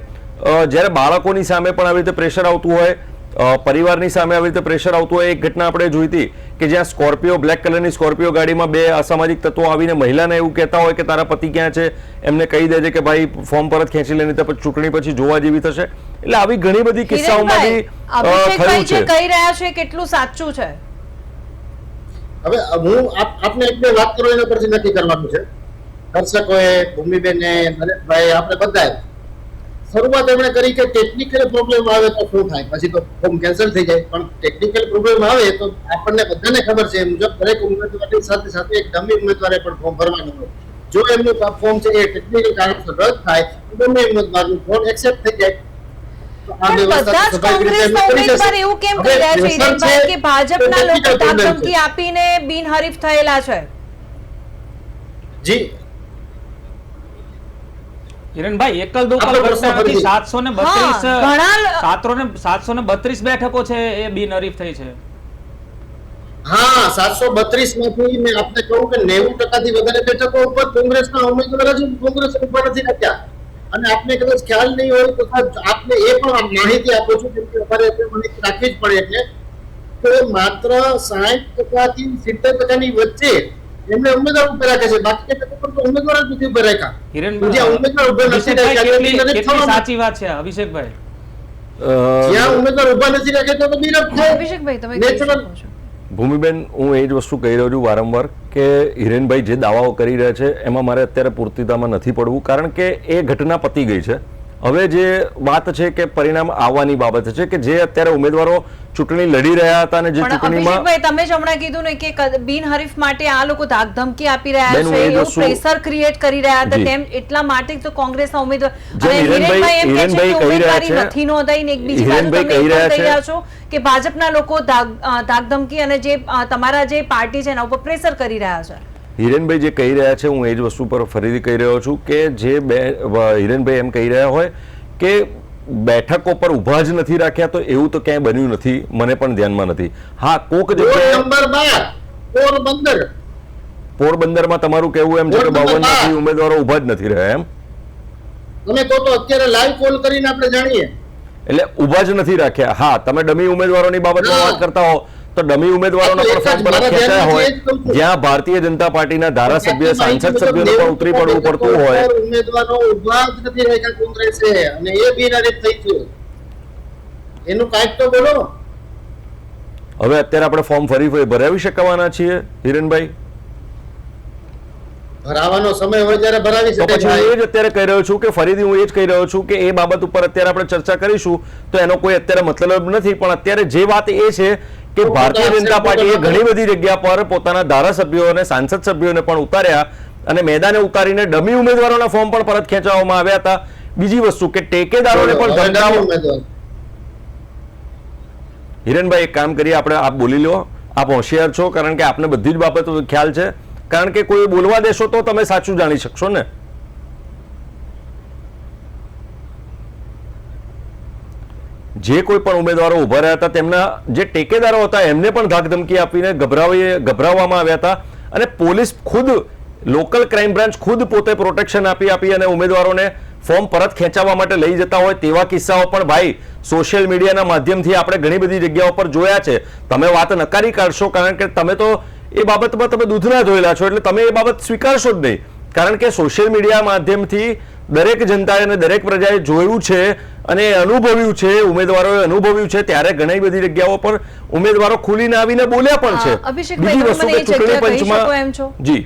જ્યારે બાળકોની સામે પણ આવી રીતે પ્રેશર આવતું હોય પરિવારની સામે આવી રીતે પ્રેશર આવતું હોય. એક ઘટના આપણે જોઈ હતી કે જ્યાં સ્કોર્પિયો, બ્લેક કલરની સ્કોર્પિયો ગાડીમાં બે અસામાજિક તત્વો આવીને મહિલાને એવું કહેતા હોય કે તારા પતિ ક્યાં છે, એમને કહી દેજે કે ભાઈ ફોર્મ પરત ખેંચી લે, નહીં તો પછી ચૂંટણી પછી જોવા જેવી થશે. એટલે આવી ઘણી બધી કિસ્સાઓમાંથી અભિષેકભાઈ થયું જે છે. કહી રહ્યા છે કેટલું સાચું છે? હવે હું આપને એક બે વાત કરો એના પરથી નક્કી કરવાનું છે. દર્શકોએ, ભૂમિબેને, નરેશભાઈ, આપણે બધાએ શરૂઆત એમણે કરી કે ટેકનિકલ પ્રોબ્લેમ આવે તો શું થાય, પછી તો ફોર્મ કેન્સલ થઈ જાય. પણ ટેકનિકલ પ્રોબ્લેમ આવે તો આપણને બધાને ખબર છે એ મુજબ દરેક ઉમેદવારની સાથે સાથે એક ડમી ઉમેદવારે પણ ફોર્મ ભરવાનું હોય. જો એમનું ફોર્મ છે એ ટેકનિકલ કારણસર રદ થાય તો ડમી ઉમેદવારનું ફોર્મ એક્સેપ્ટ થઈ જાય. પણ બધા જ કોંગ્રેસના ઉમેદવાર એવું કેમ કહી રહ્યા છે હિરેનભાઈ કે ભાજપના લોકો ધાકધમકી આપીને બિનહરીફ થયેલા છે? જી હિરેનભાઈ, એકલ દોકલ આપણો પ્રશ્ન ઘટનાથી ફરીથી. 732 બેઠકો છે એ બિનહરીફ થઈ છે. હા, 732 માંથી મેં આપને કહું કે 90% થી વધારે બેઠકો ઉપર કોંગ્રેસના ઉમેદવાર જ કોંગ્રેસ ઉપર નથી રાખ્યા. અને આપને કદાચ ખ્યાલ નહીં હોય તો આપને એ પણ માહિતી આપું છું, કેમ કે અમારે એટલે માહિતી રાખવી જ પડે એટલે કે માત્ર 60% થી 70% ની વચ્ચે એમને ઉમેદવાર ઉપર રાખે છે. બાકી કેટલા તો ઉમેદવાર જ નથી ઉપર રાખ્યા. હિરેનભાઈ, જ્યાં ઉમેદવાર ઉપર નથી અભિષેકભાઈ, રાખ્યા કેટલી એટલે કેટલી સાચી વાત છે અભિષેકભાઈ? જ્યાં ઉમેદવાર ઉભા નથી રાખ્યા તો બિનહરીફ થાય. અભિષેકભાઈ તમે કહી Natural. શકો છો. ભૂમિબેન, હું એ જ વસ્તુ કહી રહ્યો છું વારંવાર કે હિરેનભાઈ જે દાવાઓ કરી રહ્યા છે એમાં મારે અત્યારે પૂર્તિતામાં નથી પડવું, કારણ કે એ ઘટના પતી ગઈ છે. હવે જે વાત છે કે પરિણામ આવવાની બાબત છે કે જે અત્યારે ઉમેદવારો ચૂંટણી લડી રહ્યા હતા અને જે પણ ચૂંટણીમાં અભિષેકભાઈ તમે જ હમણાં કીધું ને કે બિનહરીફ માટે આ લોકો ધાકધમકી આપી રહ્યા બેન, હું છે, એ જ એવું વસ્તુ- પ્રેશર ક્રિએટ કરી રહ્યા હતા, જી. તેમ એટલા માટે તો કોંગ્રેસના ઉમેદવાર જેમ અને હિરેનભાઈ- હિરેનભાઈ એમ કહે છે હિરેનભાઈ કે કહી રહ્યા ઉમેદવારી છે- નથી નોંધાઈ ને એક બીજી બાજુ હિરેનભાઈ તમે કહી એ પણ રહ્યા કહી છે- રહ્યા છો કે ભાજપના લોકો ધાકધમકી અને જે તમારા જે પાર્ટી છે એના ઉપર પ્રેશર કરી રહ્યા છે. હિરેનભાઈ જે કહી રહ્યા છે હું એ જ વસ્તુ પર ફરીથી કહી રહ્યો છું કે જે હિરેનભાઈ એમ કહી રહ્યા હોય કે બેઠકો પર ઉભા જ નથી રાખ્યા, તો એવું તો ક્યાંય બન્યું નથી, મને પણ ધ્યાનમાં નથી. હા, કોક વોર્ડ જગ્યાએ નંબર 12 પોરબંદરમાં તમારું કહેવું એમ છે કે વોર્ડ નંબર 52 માંથી ઉમેદવારો ઉભા જ નથી રહ્યા એમ? તમે તો અત્યારે લાઈવ કોલ કરીને આપણે જાણીએ. એટલે ઉભા જ નથી રાખ્યા. હા, તમે ડમી ઉમેદવારોની બાબતમાં ના. વાત કરતા હો તો ડમી ઉમેદવારોના પણ ફોર્મ પરત ખેંચાયા હોય, જ્યાં ભારતીય જનતા પાર્ટીના ધારાસભ્ય, સાંસદ સભ્યોને પણ ઉતરી પડવું પડતું હોય. ઉમેદવારો ઉભા જ નથી રાખ્યા કોંગ્રેસે અને એ બિનહરીફ થઈ ગયું. એનું કાંઈક તો બોલો. હવે અત્યારે આપણે ફોર્મ ફરી ભરાવી શકવાના છીએ હિરેનભાઈ? ભરાવાનો સમય હોય ત્યારે ભરાવી તો શકાય. પછી હું એ જ અત્યારે કહી રહ્યો છું કે ફરીથી હું એ જ કહી રહ્યો છું કે એ બાબત ઉપર અત્યારે આપણે ચર્ચા કરીશું તો એનો કોઈ અત્યારે મતલબ નથી. પણ અત્યારે જે વાત એ છે કે ભારતીય જનતા પાર્ટીએ ઘણી બધી જગ્યા પર પોતાના ધારાસભ્યો અને સાંસદ સભ્યોને પણ ઉતાર્યા અને મેદાને ઉતારીને ડમી ઉમેદવારોના ફોર્મ પણ પરત ખેંચવામાં આવ્યા હતા. બીજી વસ્તુ કે ટેકેદારોને પણ હવે ધમકાવો. ઉમેદવાર. હિરેનભાઈ, એક કામ કરીએ, આપણે આપ બોલી લો. આપ હોશિયાર છો કારણ કે આપને બધી જ બાબતો ખ્યાલ છે, કારણ કે કોઈ બોલવા દેશો તો તમે સાચું જાણી શકશો ને. જે કોઈ પણ ઉમેદવારો ઉભા રહ્યા હતા તેમના જે ટેકેદારો હતા એમને પણ ધાકધમકી આપીને ગભરાવવામાં આવ્યા હતા અને પોલીસ ખુદ, લોકલ ક્રાઇમ બ્રાન્ચ ખુદ પોતે પ્રોટેક્શન આપી અને ઉમેદવારોને ફોર્મ પરત ખેંચાવવા માટે લઈ જતા હોય તેવા કિસ્સાઓ પણ ભાઈ સોશિયલ મીડિયાના માધ્યમથી આપણે ઘણી બધી જગ્યાઓ પર જોયા છે. તમે વાત નકારી કાઢશો કારણ કે તમે તો એ બાબતમાં તમે દૂધના ધોયેલા છો, એટલે તમે એ બાબત સ્વીકારશો જ નહીં, કારણ કે સોશિયલ મીડિયા માધ્યમથી દરેક જનતાએ અને દરેક પ્રજાએ જોયું છે અને અનુભવ્યું છે, ઉમેદવારોએ અનુભવ્યું છે. ત્યારે ઘણી બધી જગ્યાઓ પર ઉમેદવારો ખુલીને આવીને બોલ્યા પણ છે. અભિષેકભાઈ, બીજી તમે વસ્તુ મને કે એ જગ્યા કહી શકો એમ ચૂંટણી છો? પંચમાં જી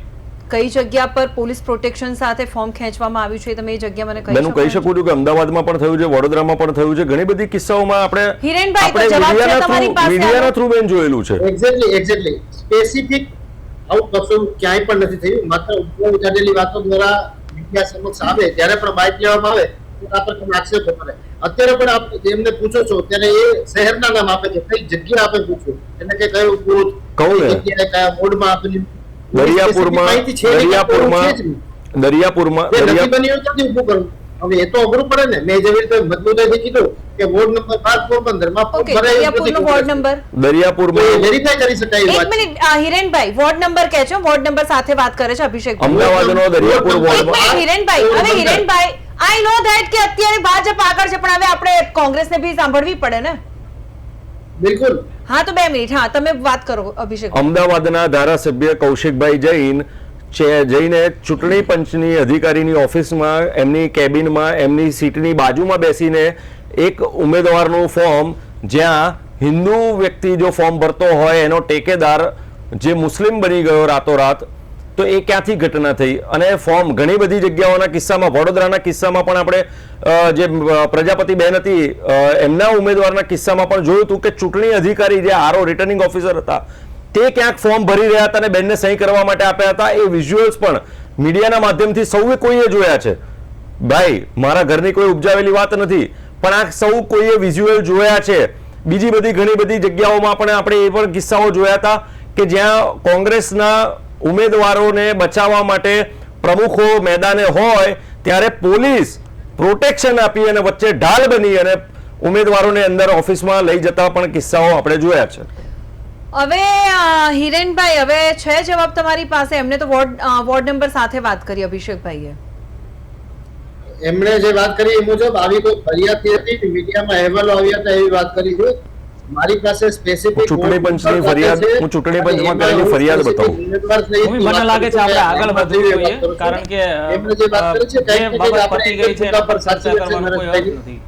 કઈ જગ્યા પર પોલીસ પ્રોટેક્શન સાથે ફોર્મ ખેંચવામાં આવ્યું છે તમે એ જગ્યા મને કહી બેન, હું કહી શકો? શકું છું કે અમદાવાદમાં પણ થયું છે, વડોદરામાં પણ થયું છે. ઘણી બધી કિસ્સાઓમાં આપણે હિરેનભાઈ, તો જવાબ છે તમારી પાસે મીડિયાના થ્રુ બેન જોયેલું છે. એક્ઝેક્ટલી સ્પેસિફિક આવું કશું ક્યાંય પણ નથી થયું. માત્ર ઉપર ઉજાડેલી વાતો દ્વારા મીડિયા સમક્ષ આવે ત્યારે પણ બાઇક લેવામાં આવે તો આ પર તમે આક્ષેપો કરે. અત્યારે પણ આપ જેમને પૂછો છો ત્યારે એ શહેરના નામ આપે છે, કઈ જગ્યા આપે પૂછો એટલે કે કયું બૂથ, કહું ને. કઈ જગ્યાએ કયા બોર્ડમાં આપેલી દરિયાપુરમાં નથી બની હોય ત્યાંથી ઊભું કરવું. હવે એ તો અઘરું પડે ને. મેં જેવી રીતે મજબૂતાઈથી કીધું કે વોર્ડ નંબર 5 પોરબંદરમાં ઓકે, દરિયાપુરનો વોર્ડ નંબર દરિયાપુરમાં વેરીફાઈ કરી શકાય એવી એક વાત છે. મિનિટ હિરેનભાઈ, વોર્ડ નંબર કહેજો, વોર્ડ નંબર સાથે વાત કરે છે અભિષેક. અમદાવાદનો દરિયાપુર એક વોર્ડમાં મિનિટ હિરેનભાઈ, હવે હિરેનભાઈ આઈ નો ધેટ કે અત્યારે ભાજપ આગળ છે પણ હવે આપણે કોંગ્રેસને બી સાંભળવી પડે ને. બિલકુલ. હા તો 2 મિનિટ, હા તમે વાત કરો અભિષેક. અમદાવાદના ધારાસભ્ય કૌશિકભાઈ જૈન જઈને ચૂંટણી પંચની અધિકારીની ઓફિસમાં એમની કેબિનમાં એમની સીટની બાજુમાં બેસીને એક ઉમેદવારનું ફોર્મ, જ્યાં હિન્દુ વ્યક્તિ જો ફોર્મ ભરતો હોય એનો ટેકેદાર જે મુસ્લિમ બની ગયો રાતોરાત, તો એ ક્યાંથી ઘટના થઈ? અને ફોર્મ ઘણી બધી જગ્યાઓના કિસ્સામાં, વડોદરાના કિસ્સામાં પણ આપણે જે પ્રજાપતિ બેન હતી એમના ઉમેદવારના કિસ્સામાં પણ જોયું હતું કે ચૂંટણી અધિકારી જે આરઓ રિટર્નિંગ ઓફિસર હતા તે ક્યાંક ફોર્મ ભરી રહ્યા હતા અને બેનને સહી કરવા માટે આપ્યા હતા. એ વિઝ્યુઅલ્સ પણ મીડિયાના માધ્યમથી સૌએ કોઈએ જોયા છે. ભાઈ, મારા ઘરની કોઈ ઉપજાવેલી વાત નથી, પણ આ સૌ કોઈએ વિઝ્યુઅલ જોયા છે. બીજી બધી ઘણી બધી જગ્યાઓમાં પણ આપણે એ પણ કિસ્સાઓ જોયા હતા કે જ્યાં કોંગ્રેસના ઉમેદવારોને બચાવવા માટે પ્રમુખો મેદાને હોય ત્યારે પોલીસ પ્રોટેક્શન આપી અને વચ્ચે ઢાલ બની અને ઉમેદવારોને અંદર ઓફિસમાં લઈ જતા પણ કિસ્સાઓ આપણે જોયા છે. હવે હિરેનભાઈ, હવે છે જવાબ તમારી પાસે? એમને તો વોર્ડ નંબર સાથે વાત કરી અભિષેકભાઈએ. એમણે જે વાત કરી એ મુજબ આવી કોઈ ફરિયાદ હતી, મીડિયામાં અહેવાલો આવ્યા હતા એવી વાત કરી છે. મારી પાસે સ્પેસિફિક ચૂંટણી પંચની ફરિયાદ, હું ચૂંટણી પંચમાં કરેલી ફરિયાદ બતાવું. મને લાગે છે આપણે આગળ વધવું જોઈએ, કારણ કે એમણે જે વાત કરી છે જે બાબત પતી ગઈ છે એના પર ચર્ચા કરવાનો કોઈ અર્થ નથી.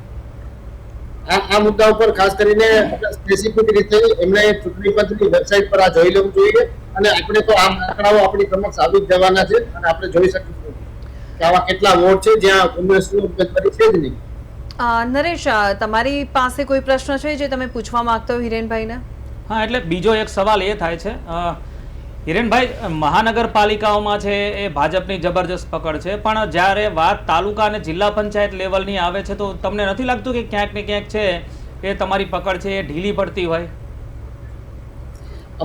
આ મુદ્દા ઉપર ખાસ કરીને સ્પેસિફિક રીતે એમણે ચૂંટણી પંચની વેબસાઇટ પર આ જોઈ લેવું જોઈએ, અને આપણે તો આ આંકડાઓ આપણી સમક્ષ આવી જ જવાના છે અને આપણે જોઈ શકીશું કે આવા કેટલા વોર્ડ છે જ્યાં કોંગ્રેસની ઉમેદવારી છે જ નહીં. નરેશ, તમારી પાસે કોઈ પ્રશ્ન છે જે તમે પૂછવા માંગતો હો હિરેનભાઈને? હા, એટલે બીજો એક સવાલ એ થાય છે, હિરેનભાઈ, મહાનગરપાલિકાઓમાં છે એ ભાજપની જબરજસ્ત પકડ છે, પણ જ્યારે વાત તાલુકા અને જિલ્લા પંચાયત લેવલની આવે છે તો તમને નથી લાગતું કે ક્યાંક ને ક્યાંક છે એ તમારી પકડ છે એ ઢીલી પડતી હોય?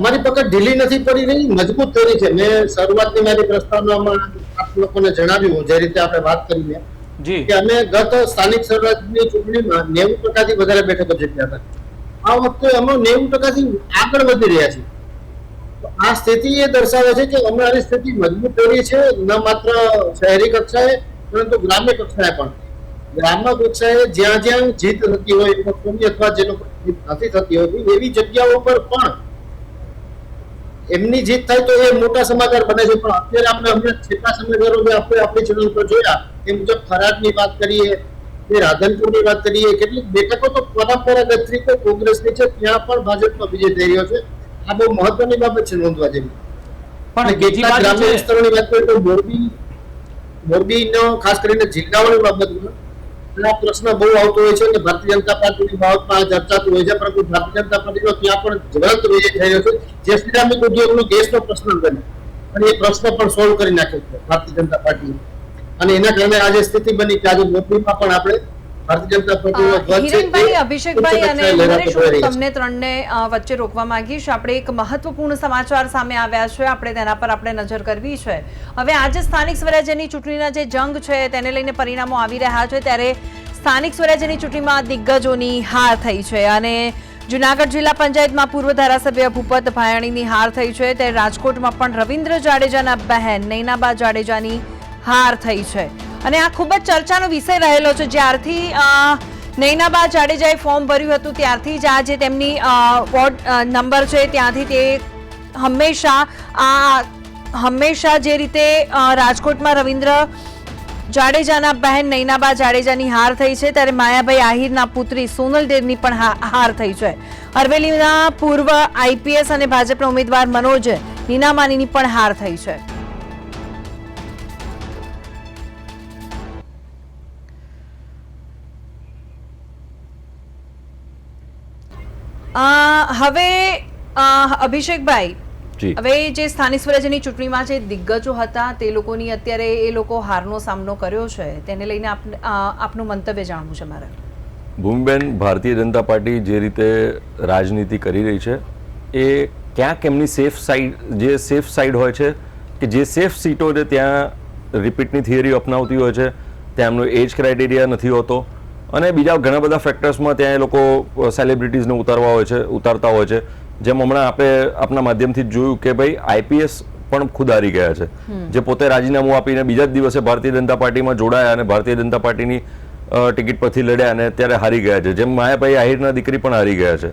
અમારી પકડ ઢીલી નથી પડી રહી, મજબૂત થઈ રહી છે. મેં શરૂઆતની મારી પ્રસ્તાવનામાં આપ લોકોને જણાવ્યું જે રીતે આપણે વાત કરી જી કે અમે ગત સ્થાનિક સ્વરાજની ચૂંટણીમાં 90% વધારે બેઠકો જીત્યા હતા. આ વખતે અમે 90% આગળ વધી રહ્યા છીએ. આ સ્થિતિ એ દર્શાવે છે કે અમારી સ્થિતિ મજબૂત થઈ રહી છે, ન માત્ર શહેરી કક્ષાએ પરંતુ ગ્રામ્ય કક્ષાએ પણ. ગ્રામ્ય કક્ષાએ જ્યાં જ્યાં જીત થતી હોય અથવા જે લોકો જીત નથી થતી હોતી એવી જગ્યાઓ પર પણ એમની જીત થાય તો એ મોટા સમાચાર બને છે. પણ અત્યારે આપણે હમણાં છેલ્લા સમાચારો જે આપણે આપણી ચેનલ પર જોયા એ મુજબ થરાદની વાત કરીએ કે રાધનપુરની વાત કરીએ, કેટલીક બેઠકો તો પરંપરાગત રીતે કોંગ્રેસની છે, ત્યાં પણ ભાજપનો વિજય થઈ રહ્યો છે. આ બહુ મહત્વની બાબત છે, નોંધવા જેવી. પણ કેટલાક ગ્રામ્ય વિસ્તારોની વાત કરીએ તો મોરબીનો ખાસ કરીને જિલ્લાઓની બાબતમાં આ પ્રશ્ન બહુ આવતો હોય છે કે ભારતીય જનતા પાર્ટીની બાબતમાં ચર્ચાતું હોય છે, પરંતુ ભારતીય જનતા પાર્ટીનો ત્યાં પણ જ્વલંત વિજય થઈ રહ્યો છે. જે સિરામિક ઉદ્યોગનો ગેસનો પ્રશ્ન બને અને એ પ્રશ્ન પણ સોલ્વ કરી નાખ્યો છે ભારતીય જનતા પાર્ટી, અને એના કારણે આજે સ્થિતિ બની કે આજે મોરબીમાં પણ આપણે ભારતીય જનતા પાર્ટીનો ધ્વજ છે. હિરેનભાઈ, અભિષેકભાઈ અને નરેશ, હું તમને ત્રણને વચ્ચે રોકવા માંગીશ. આપણે એક મહત્વપૂર્ણ સમાચાર સામે આવ્યા છે, આપણે તેના પર આપણે નજર કરવી છે. હવે આજે સ્થાનિક સ્વરાજ્યની ચૂંટણીના જે જંગ છે તેને લઈને પરિણામો આવી રહ્યા છે, ત્યારે સ્થાનિક સ્વરાજ્યની ચૂંટણીમાં દિગ્ગજોની હાર થઈ છે અને જુનાગઢ જિલ્લા પંચાયતમાં પૂર્વ ધારાસભ્ય ભૂપત ભાયાણીની હાર થઈ છે, ત્યારે રાજકોટમાં પણ રવિન્દ્ર જાડેજાના બહેન નૈનાબા જાડેજાની હાર થઈ છે. અને આ ખૂબ જ ચર્ચાનો વિષય રહેલો છે. જ્યારથી નૈનાબા જાડેજાએ ફોર્મ ભર્યું હતું ત્યારથી જ આ જે તેમની વોર્ડ નંબર છે ત્યાંથી તે હંમેશા જે રીતે રાજકોટમાં રવિન્દ્ર જાડેજાના બહેન નૈનાબા જાડેજાની હાર થઈ છે, ત્યારે માયાભાઈ આહિરના પુત્રી સોનલ દેવની પણ હાર થઈ છે. અરવેલીના પૂર્વ આઈપીએસ અને ભાજપના ઉમેદવાર મનોજ નીનામાનીની પણ હાર થઈ છે. હવે અભિષેકભાઈ, હવે જે સ્થાનિક સ્વરાજ્યની ચૂંટણીમાં જે દિગ્ગજો હતા તે લોકોની અત્યારે એ લોકો હારનો સામનો કર્યો છે, તેને લઈને આપનું મંતવ્ય જાણવું છે મારે. ભૂમિબેન, ભારતીય જનતા પાર્ટી જે રીતે રાજનીતિ કરી રહી છે એ ક્યાંક એમની સેફ સાઈડ હોય છે કે જે સેફ સીટો છે ત્યાં રિપીટની થિયરી અપનાવતી હોય છે, ત્યાં એમનો એજ ક્રાઇટેરિયા નથી હોતો અને બીજા ઘણા બધા ફેક્ટર્સમાં ત્યાં એ લોકો સેલિબ્રિટીઝને ઉતારતા હોય છે. જેમ હમણાં આપણે આપના માધ્યમથી જ જોયું કે ભાઈ આઈપીએસ પણ ખુદ હારી ગયા છે, જે પોતે રાજીનામું આપીને બીજા જ દિવસે ભારતીય જનતા પાર્ટીમાં જોડાયા અને ભારતીય જનતા પાર્ટીની ટિકિટ પરથી લડ્યા અને અત્યારે હારી ગયા છે. જેમ માયાભાઈ આહિરના દીકરી પણ હારી ગયા છે.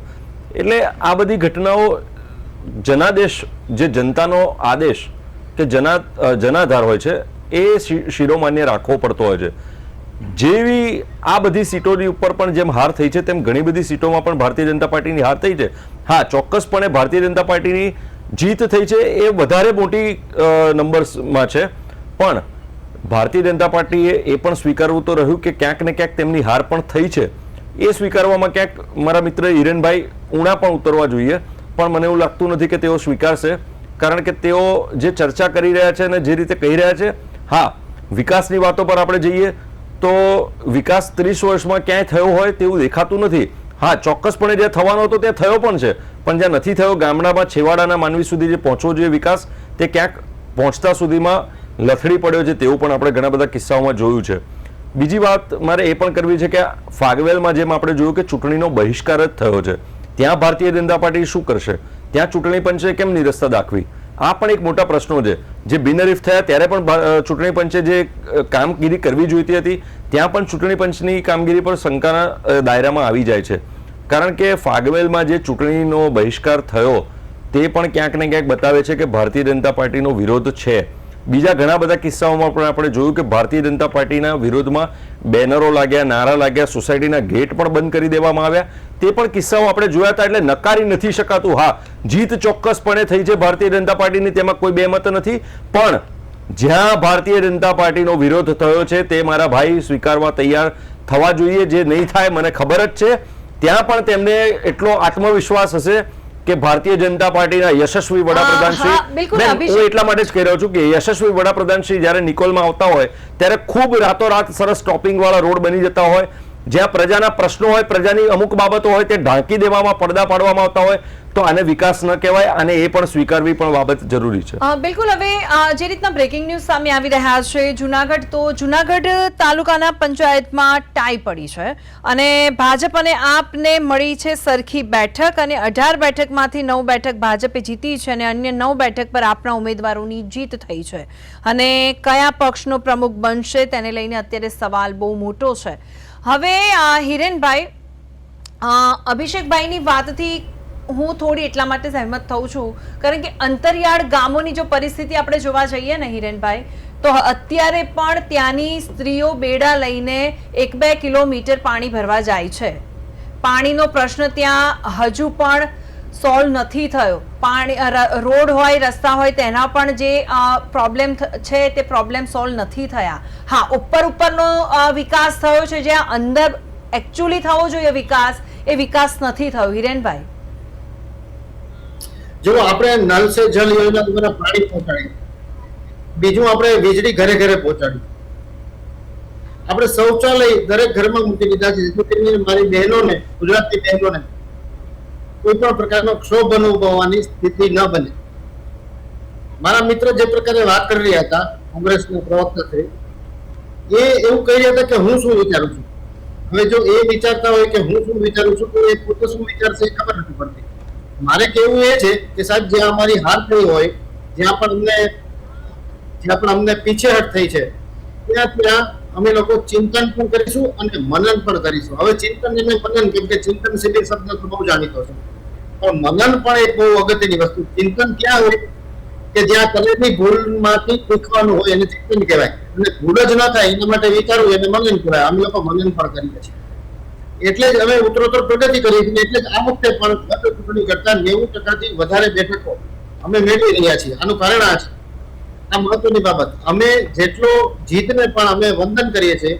એટલે આ બધી ઘટનાઓ જનાદેશ, જે જનતાનો આદેશ કે જનાધાર હોય છે એ શિરોમાન્ય રાખવો પડતો હોય છે. જેવી આ બધી સીટોની ઉપર પણ જેમ હાર થઈ છે તેમ ઘણી બધી સીટોમાં પણ ભારતીય જનતા પાર્ટીની હાર થઈ છે. હા, ચોક્કસપણે ભારતીય જનતા પાર્ટીની જીત થઈ છે એ વધારે મોટી નંબર્સમાં છે, પણ ભારતીય જનતા પાર્ટીએ એ પણ સ્વીકારવું તો રહ્યું કે ક્યાંક ને ક્યાંક તેમની હાર પણ થઈ છે. એ સ્વીકારવામાં ક્યાંક મારા મિત્ર હિરેનભાઈ ઉણા પણ ઉતરવા જોઈએ, પણ મને એવું લાગતું નથી કે તેઓ સ્વીકારશે, કારણ કે તેઓ જે ચર્ચા કરી રહ્યા છે અને જે રીતે કહી રહ્યા છે, હા, વિકાસની વાતો પર આપણે જઈએ તો વિકાસ 30 વર્ષમાં ક્યાંય થયો હોય તેવું દેખાતું નથી. હા, ચોક્કસપણે જે થવાનો હતો તે થયો પણ છે, પણ જ્યાં નથી થયો, ગામડામાં છેવાડાના માનવી સુધી જે પહોંચવો જોઈએ વિકાસ, તે ક્યાંક પહોંચતા સુધીમાં લથડી પડ્યો છે, તેવું પણ આપણે ઘણા બધા કિસ્સાઓમાં જોયું છે. બીજી વાત મારે એ પણ કરવી છે કે ફાગવેલમાં જેમ આપણે જોયું કે ચૂંટણીનો બહિષ્કાર જ થયો છે, ત્યાં ભારતીય જનતા પાર્ટી શું કરશે? ત્યાં ચૂંટણી પંચે કેમ નિરસ્તા દાખવી? આ પણ એક મોટા પ્રશ્નો છે. જે બિનહરીફ થયા ત્યારે પણ ચૂંટણી પંચે જે કામગીરી કરવી જોઈતી હતી, ત્યાં પણ ચૂંટણી પંચની કામગીરી પર શંકાના દાયરામાં આવી જાય છે, કારણ કે ફાગવેલમાં જે ચૂંટણીનો બહિષ્કાર થયો તે પણ ક્યાંક ને ક્યાંક બતાવે છે કે ભારતીય જનતા પાર્ટીનો વિરોધ છે. બીજા ઘણા બધા કિસ્સાઓમાં પણ આપણે જોયું કે ભારતીય જનતા પાર્ટીના વિરોધમાં બેનરો લાગ્યા, નારા લાગ્યા, સોસાયટીના ગેટ પણ બંધ કરી દેવામાં આવ્યા. તે પણ કિસ્સાઓ આપણે જોયા હતા, એટલે નકારી નથી શકાતું. હા, જીત ચોક્કસપણે થઈ છે ભારતીય જનતા પાર્ટીની, તેમાં કોઈ બેમત નથી, પણ જ્યાં ભારતીય જનતા પાર્ટીનો વિરોધ થયો છે તે મારા ભાઈ સ્વીકારવા તૈયાર થવા જોઈએ. જે નહીં થાય મને ખબર જ છે, ત્યાં પણ તેમને એટલો આત્મવિશ્વાસ હશે કે ભારતીય જનતા પાર્ટીના યશસ્વી વડાપ્રધાન શ્રી, હું એટલા માટે જ કહી રહ્યો છું કે યશસ્વી વડાપ્રધાન શ્રી જ્યારે નિકોલમાં આવતા હોય ત્યારે ખૂબ રાતોરાત સરસ સ્ટોપિંગ વાળા રોડ બની જતા હોય, જ્યાં પ્રજાના પ્રશ્નો હોય, પ્રજાની અમુક બાબતો હોય તે ઢાંકી દેવામાં, પડદા પાડવામાં આવતા હોય, તો આને વિકાસ ન કહેવાય, અને એ પણ સ્વીકારવી પણ બાબત જરૂરી છે. બિલકુલ. હવે જે રીતના બ્રેકિંગ ન્યૂઝ સામે આવી રહ્યા છે જુનાગઢ, તો જુનાગઢ તાલુકાના પંચાયતમાં ટાઈ પડી છે અને ભાજપ અને આપને મળી છે સરખી બેઠક, અને 18 બેઠકમાંથી 9 બેઠક ભાજપે જીતી છે અને અન્ય 9 બેઠક પર આપના ઉમેદવારોની જીત થઈ છે. અને કયા પક્ષનો પ્રમુખ બનશે તેને લઈને અત્યારે સવાલ બહુ મોટો છે. હવે હિરેનભાઈ, અભિષેકભાઈની વાતથી હું થોડી એટલા માટે સહેમત થઉં છું, કારણ કે અંતરિયાળ ગામોની જો પરિસ્થિતિ આપણે જોવા જઈએ ને હિરેનભાઈ, તો અત્યારે પણ ત્યાંની સ્ત્રીઓ બેડા લઈને 1-2 કિલોમીટર પાણી ભરવા જાય છે. પાણીનો પ્રશ્ન ત્યાં હજુ પણ સોલ્વ નથી થયો. પાણી, રોડ હોય, રસ્તા હોય, તેના પણ જે પ્રોબ્લેમ છે તે પ્રોબ્લેમ સોલ્વ નથી થયા. હા, ઉપરનો વિકાસ થયો છે, જ્યાં અંદર એકચ્યુઅલી થવો જોઈએ વિકાસ, એ વિકાસ નથી થયો. હિરેનભાઈ, જો આપણે નલ સે જલ યોજના દ્વારા પાણી પહોંચાડી, બીજું આપણે વીજળી ઘરે ઘરે પહોંચાડી, આપણે શૌચાલય દરેક ઘરમાં મૂકી દીધા છે, જેથી કરીને મારી બહેનોને, ગુજરાતની બહેનોને કોઈ પણ પ્રકારનો ક્ષોભ અનુભવવાની સ્થિતિ ન બને. મારા મિત્ર જે પ્રકારે વાત કરી રહ્યા હતા, કોંગ્રેસના પ્રવક્તા છે, એ એવું કહી રહ્યા હતા કે હું શું વિચારું છું. હવે જો એ વિચારતા હોય કે હું શું વિચારું છું, તો એ પોતે શું વિચારશે એ ખબર નથી પડતી. મારે કહેવું એ છે કે સાહેબ, જ્યાં અમારી હાર થઈ હોય, જ્યાં પણ અમને પીછેહટ થઈ છે, ત્યાં અમે લોકો ચિંતન પણ કરીશું અને મનન પણ કરીશું. હવે ચિંતન અને મનન, કેમ કે ચિંતન શિબિર શબ્દ તો બહુ જાણીતો છે, પણ મનન પણ એક બહુ અગત્યની વસ્તુ. ચિંતન ક્યાં હોય કે જ્યાં કલેની ભૂલમાંથી શીખવાનું હોય, એને ચિંતન કહેવાય, અને ભૂલ જ ન થાય એના માટે વિચારવું એને મનન કહેવાય. અમે લોકો મનન પણ કરીએ છીએ, એટલે જ અમે ઉત્તરોત્તર પ્રગતિ કરી છે. એટલે જ આ વખતે પણ ગત ચૂંટણી કરતા 90% વધારે બેઠકો અમે મેળવી રહ્યા છીએ. આનું કારણ આ છે, આ મહત્વની બાબત. અમે જેટલો જીતને પણ અમે વંદન કરીએ છીએ,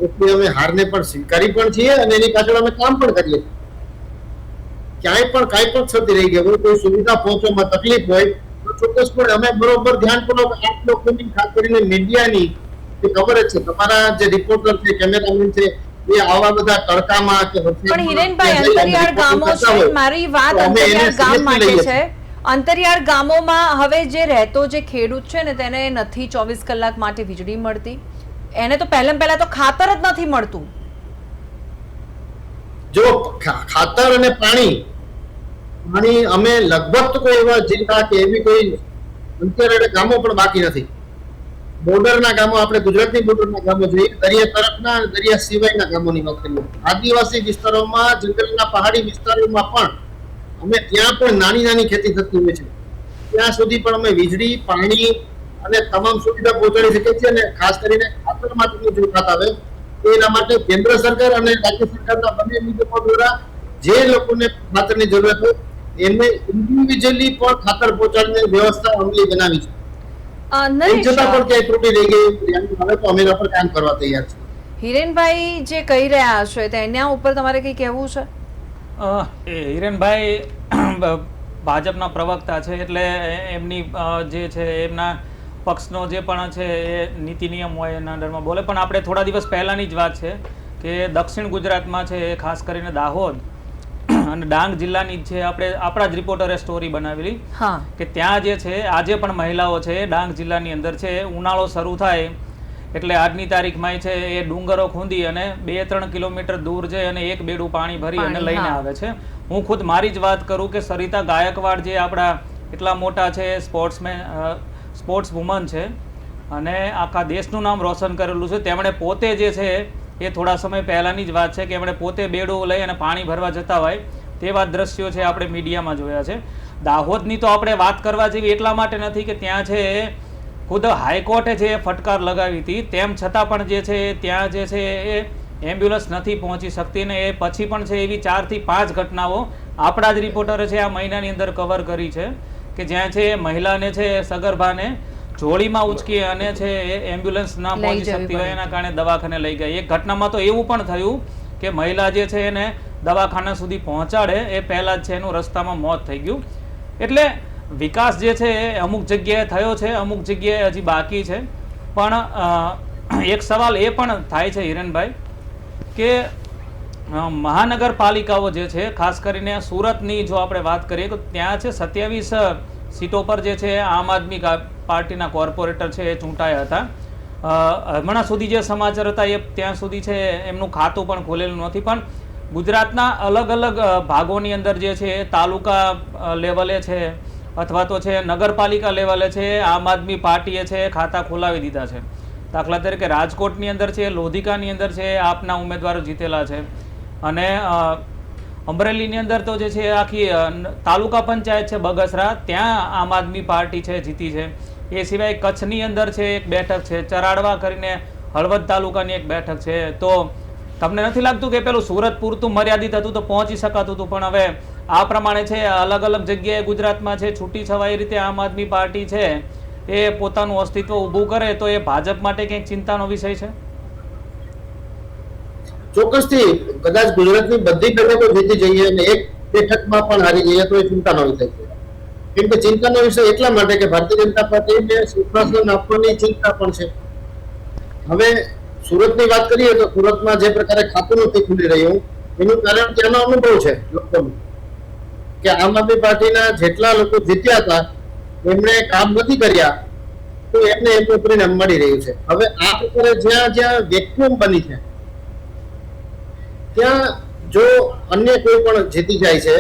એટલી અમે હારને પણ સ્વીકારી પણ છીએ, અને એની પાછળ અમે કામ પણ કરીએ છીએ. ક્યાંય પણ કાંઈ પણ ક્ષતિ રહી ગઈ હોય, કોઈ સુવિધા પહોંચવામાં તકલીફ હોય, તો ચોક્કસપણે અમે બરોબર ધ્યાનપૂર્વક આપ લોકોની, ખાસ કરીને મીડિયાની ખબર જ છે, તમારા જે રિપોર્ટર છે, કેમેરામેન છે, એ આવા બધા તડકામાં કે પણ હિરેનભાઈ, અંતરિયાળ ગામો છે, મારી વાત અંતરિયાળ ગામ માટે છે. અંતરિયાળ ગામોમાં હવે જે રહેતો જે ખેડૂત છે ને, તેને નથી 24 કલાક માટે વીજળી મળતી, એને તો પહેલા તો ખાતર જ નથી મળતું. જો ખાતર અને પાણી અમે લગભગ તો કોઈ એવા જિલ્લા કે એવી કોઈ અંતરિયાળ ગામો પણ બાકી નથી બોર્ડરના ગામો, આપણે ગુજરાતની બોર્ડરના ગામો જોઈએ, દરિયા તરફના અને દરિયા સિવાયના ગામોની વાત કરીએ, આદિવાસી વિસ્તારોમાં, જંગલના પહાડી વિસ્તારોમાં પણ અમે ત્યાં પણ નાની નાની ખેતી થતી હોય છે, ત્યાં સુધી પણ અમે વીજળી, પાણી અને તમામ સુવિધા પહોંચાડી શકીએ છીએ. અને ખાસ કરીને ખાતર માટેની જો વાત આવે તો એના માટે કેન્દ્ર સરકાર અને રાજ્ય સરકારના બંને નિગમો દ્વારા જે લોકોને ખાતરની જરૂરત હોય એમને ઇન્ડિવિજ્યુઅલી પણ ખાતર પહોંચાડવાની વ્યવસ્થા અમલી બનાવી છે. એમ નરેશ, છતાં પણ ક્યાંય ત્રુટી રહી ગઈ, હવે તો અમે એના પર કામ કરવા તૈયાર છીએ. હિરેનભાઈ જે કહી રહ્યા છે તેના ઉપર તમારે કંઈ કહેવું છે? એ હિરેનભાઈ ભાજપના પ્રવક્તા છે, એટલે એમની જે છે એમના પક્ષનો જે પણ છે એ નીતિ નિયમ હોય એના અંડરમાં બોલે. પણ આપણે થોડા દિવસ પહેલાંની જ વાત છે કે દક્ષિણ ગુજરાતમાં છે, ખાસ કરીને દાહોદ અને ડાંગ જિલ્લાની જ છે, આપણા જ રિપોર્ટરે સ્ટોરી બનાવેલી હા, કે ત્યાં જે છે આજે પણ મહિલાઓ છે ડાંગ જિલ્લાની અંદર છે, ઉનાળો શરૂ થાય એટલે આજની તારીખમાં છે એ ડુંગરો ખૂંદી અને 2-3 કિલોમીટર દૂર જઈ અને એક બેડું પાણી ભરી અને લઈને આવે છે. હું ખુદ મારી જ વાત કરું કે સરિતા ગાયકવાડ જે આપણા એટલા મોટા છે સ્પોર્ટ્સ વુમન છે અને આખા દેશનું નામ રોશન કરેલું છે, તેમણે પોતે જે છે એ થોડા સમય પહેલાંની જ વાત છે કે એમણે પોતે બેડું લઈ અને પાણી ભરવા જતા હોય તેવા દ્રશ્યો છે આપણે મીડિયામાં જોયા છે. દાહોદની તો આપણે વાત કરવા જેવી એટલા માટે નથી કે ત્યાં છે ખુદ હાઈકોર્ટે જે ફટકાર લગાવી હતી, તેમ છતાં પણ જે છે ત્યાં જે છે એ એમ્બ્યુલન્સ નથી પહોંચી શકતી ને એ પછી પણ છે એવી 4 થી 5 ઘટનાઓ આપણા જ રિપોર્ટરે છે આ મહિનાની અંદર કવર કરી છે કે જ્યાં છે મહિલાને છે સગર્ભાને જોડીમાં ઉચકી અને છે એ એમ્બ્યુલન્સ ના પહોંચી શકતી હોય એના કારણે દવાખાને લઈ ગઈ. એક ઘટનામાં તો એવું પણ થયું કે મહિલા જે છે એને દવાખાના સુધી પહોંચાડે એ પહેલા જ છે એનું રસ્તામાં મોત થઈ ગયું. એટલે વિકાસ જે છે એ અમુક જગ્યાએ થયો છે, અમુક જગ્યાએ હજી બાકી છે. પણ એક સવાલ એ પણ થાય છે હિરેનભાઈ કે મહાનગરપાલિકાઓ જે છે, ખાસ કરીને સુરતની જો આપણે વાત કરીએ તો ત્યાં છે 27 સીટો પર જે છે આમ આદમી પાર્ટીના કોર્પોરેટર છે એ ચૂંટાયા હતા. હમણાં સુધી જે સમાચાર હતા એ ત્યાં સુધી છે એમનું ખાતું પણ ખોલેલું નથી. પણ ગુજરાતના અલગ અલગ ભાગોની અંદર જે છે તાલુકા લેવલે છે અથવા તો છે નગરપાલિકા લેવલે છે આમ આદમી પાર્ટીએ છે ખાતા ખોલાવી દીધા છે. દાખલા તરીકે રાજકોટની અંદર છે, લોધિકાની અંદર છે આપના ઉમેદવારો જીતેલા છે અને અમરેલીની અંદર તો જે છે આખી તાલુકા પંચાયત છે બગસરા, ત્યાં આમ આદમી પાર્ટી છે જીતી છે. એ સિવાય કચ્છની અંદર છે એક બેઠક છે, ચરાડવા કરીને હળવદ તાલુકાની એક બેઠક છે. તો તમને નથી લાગતું કે પેલું સુરત પૂરતું મર્યાદિત હતું તો પહોંચી શકાતું હતું, પણ હવે આ પ્રમાણે છે અલગ અલગ જગ્યાએ ગુજરાતમાં છે છૂટી છવાઈ રીતે આમ આદમી પાર્ટી છે એ પોતાનું અસ્તિત્વ ઊભું કરે તો એ ભાજપ માટે કંઈક ચિંતાનો વિષય છે? ચોક્કસથી કદાચ ગુજરાતની બધી બેઠકો જીતી જઈએ અને એક બેઠકમાં પણ હારી જઈએ તો એ ચિંતાનો વિષય છે. કેમ કે ચિંતાનો વિષય એટલા માટે કે ભારતીય જનતા પાર્ટીને સુશાસન આપવાની ચિંતા પણ છે. હવે સુરતની વાત કરીએ તો સુરતમાં જે પ્રકારે ખાતું નથી ખુલી રહ્યું એનું કારણ ત્યાંનો અનુભવ છે લોકોનો કે આમ આદમી પાર્ટીના જેટલા લોકો જીત્યા હતા એમણે કામ નથી કર્યા તો એમને એમનું પરિણામ મળી રહ્યું છે. હવે આ પ્રકારે જ્યાં જ્યાં વેક્યુમ બની છે ત્યાં જો અન્ય કોઈ પણ જીતી જાય છે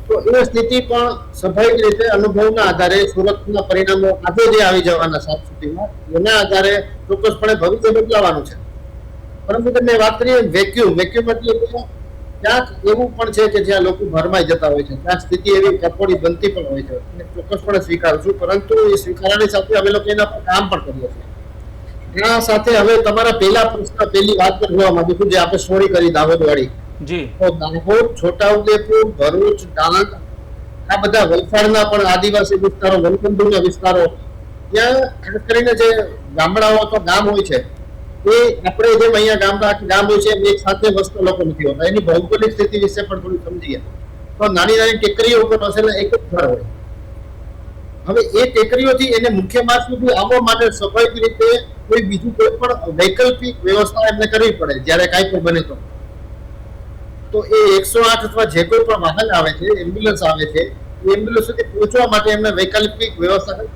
તો એ સ્થિતિ પણ સ્વાભાવિક રીતે અનુભવના આધારે સુરતના પરિણામો આજે જે આવી જવાના 7 સુધીમાં એના આધારે ચોક્કસપણે ભવિષ્ય બદલાવાનું છે. પરંતુ તમે વાત કરીએ વેક્યુમ એટલે ક્યાંક એવું પણ છે કે જ્યાં લોકો ભરમાઈ જતા હોય છે, ત્યાં સ્થિતિ એવી કપોડી બનતી પણ હોય છે. ચોક્કસપણે સ્વીકારું છું, પરંતુ એ સ્વીકારવાની સાથે અમે લોકો એના પર કામ પણ કરીએ છીએ. આ સાથે હવે તમારા પહેલી વાત પર જોવા માંગુ છું જે આપણે સ્ટોરી કરી દાહોદ વાળી. જી, તો દાહોદ, છોટાઉદેપુર, ભરૂચ, ડાંગ આ બધા વલસાડના પણ આદિવાસી વિસ્તારો, વનબંધુના વિસ્તારો, ત્યાં ખાસ કરીને જે ગામડાઓ તો ગામ હોય છે એ આપણે જેમ અહીંયા ગામ હોય છે એક સાથે વસતા લોકો નથી હોતા. એની ભૌગોલિક સ્થિતિ વિશે પણ થોડું સમજીએ તો નાની નાની ટેકરીઓ ઉપર વસેલા એક જ ઘર હોય. હવે એ ટેકરીઓથી એને મુખ્ય માર્ગ સુધી આવવા માટે સ્વાભાવિક રીતે કોઈ બીજું કોઈ પણ વૈકલ્પિક વ્યવસ્થા એમને કરવી પડે જ્યારે કાંઈ પણ બને તો એ 108 અથવા જે કોઈ પણ વાહન આવે છે, એમ્બ્યુલન્સ આવે છે, એ એમ્બ્યુલન્સ સુધી પહોંચવા માટે એમને વૈકલ્પિક વ્યવસ્થા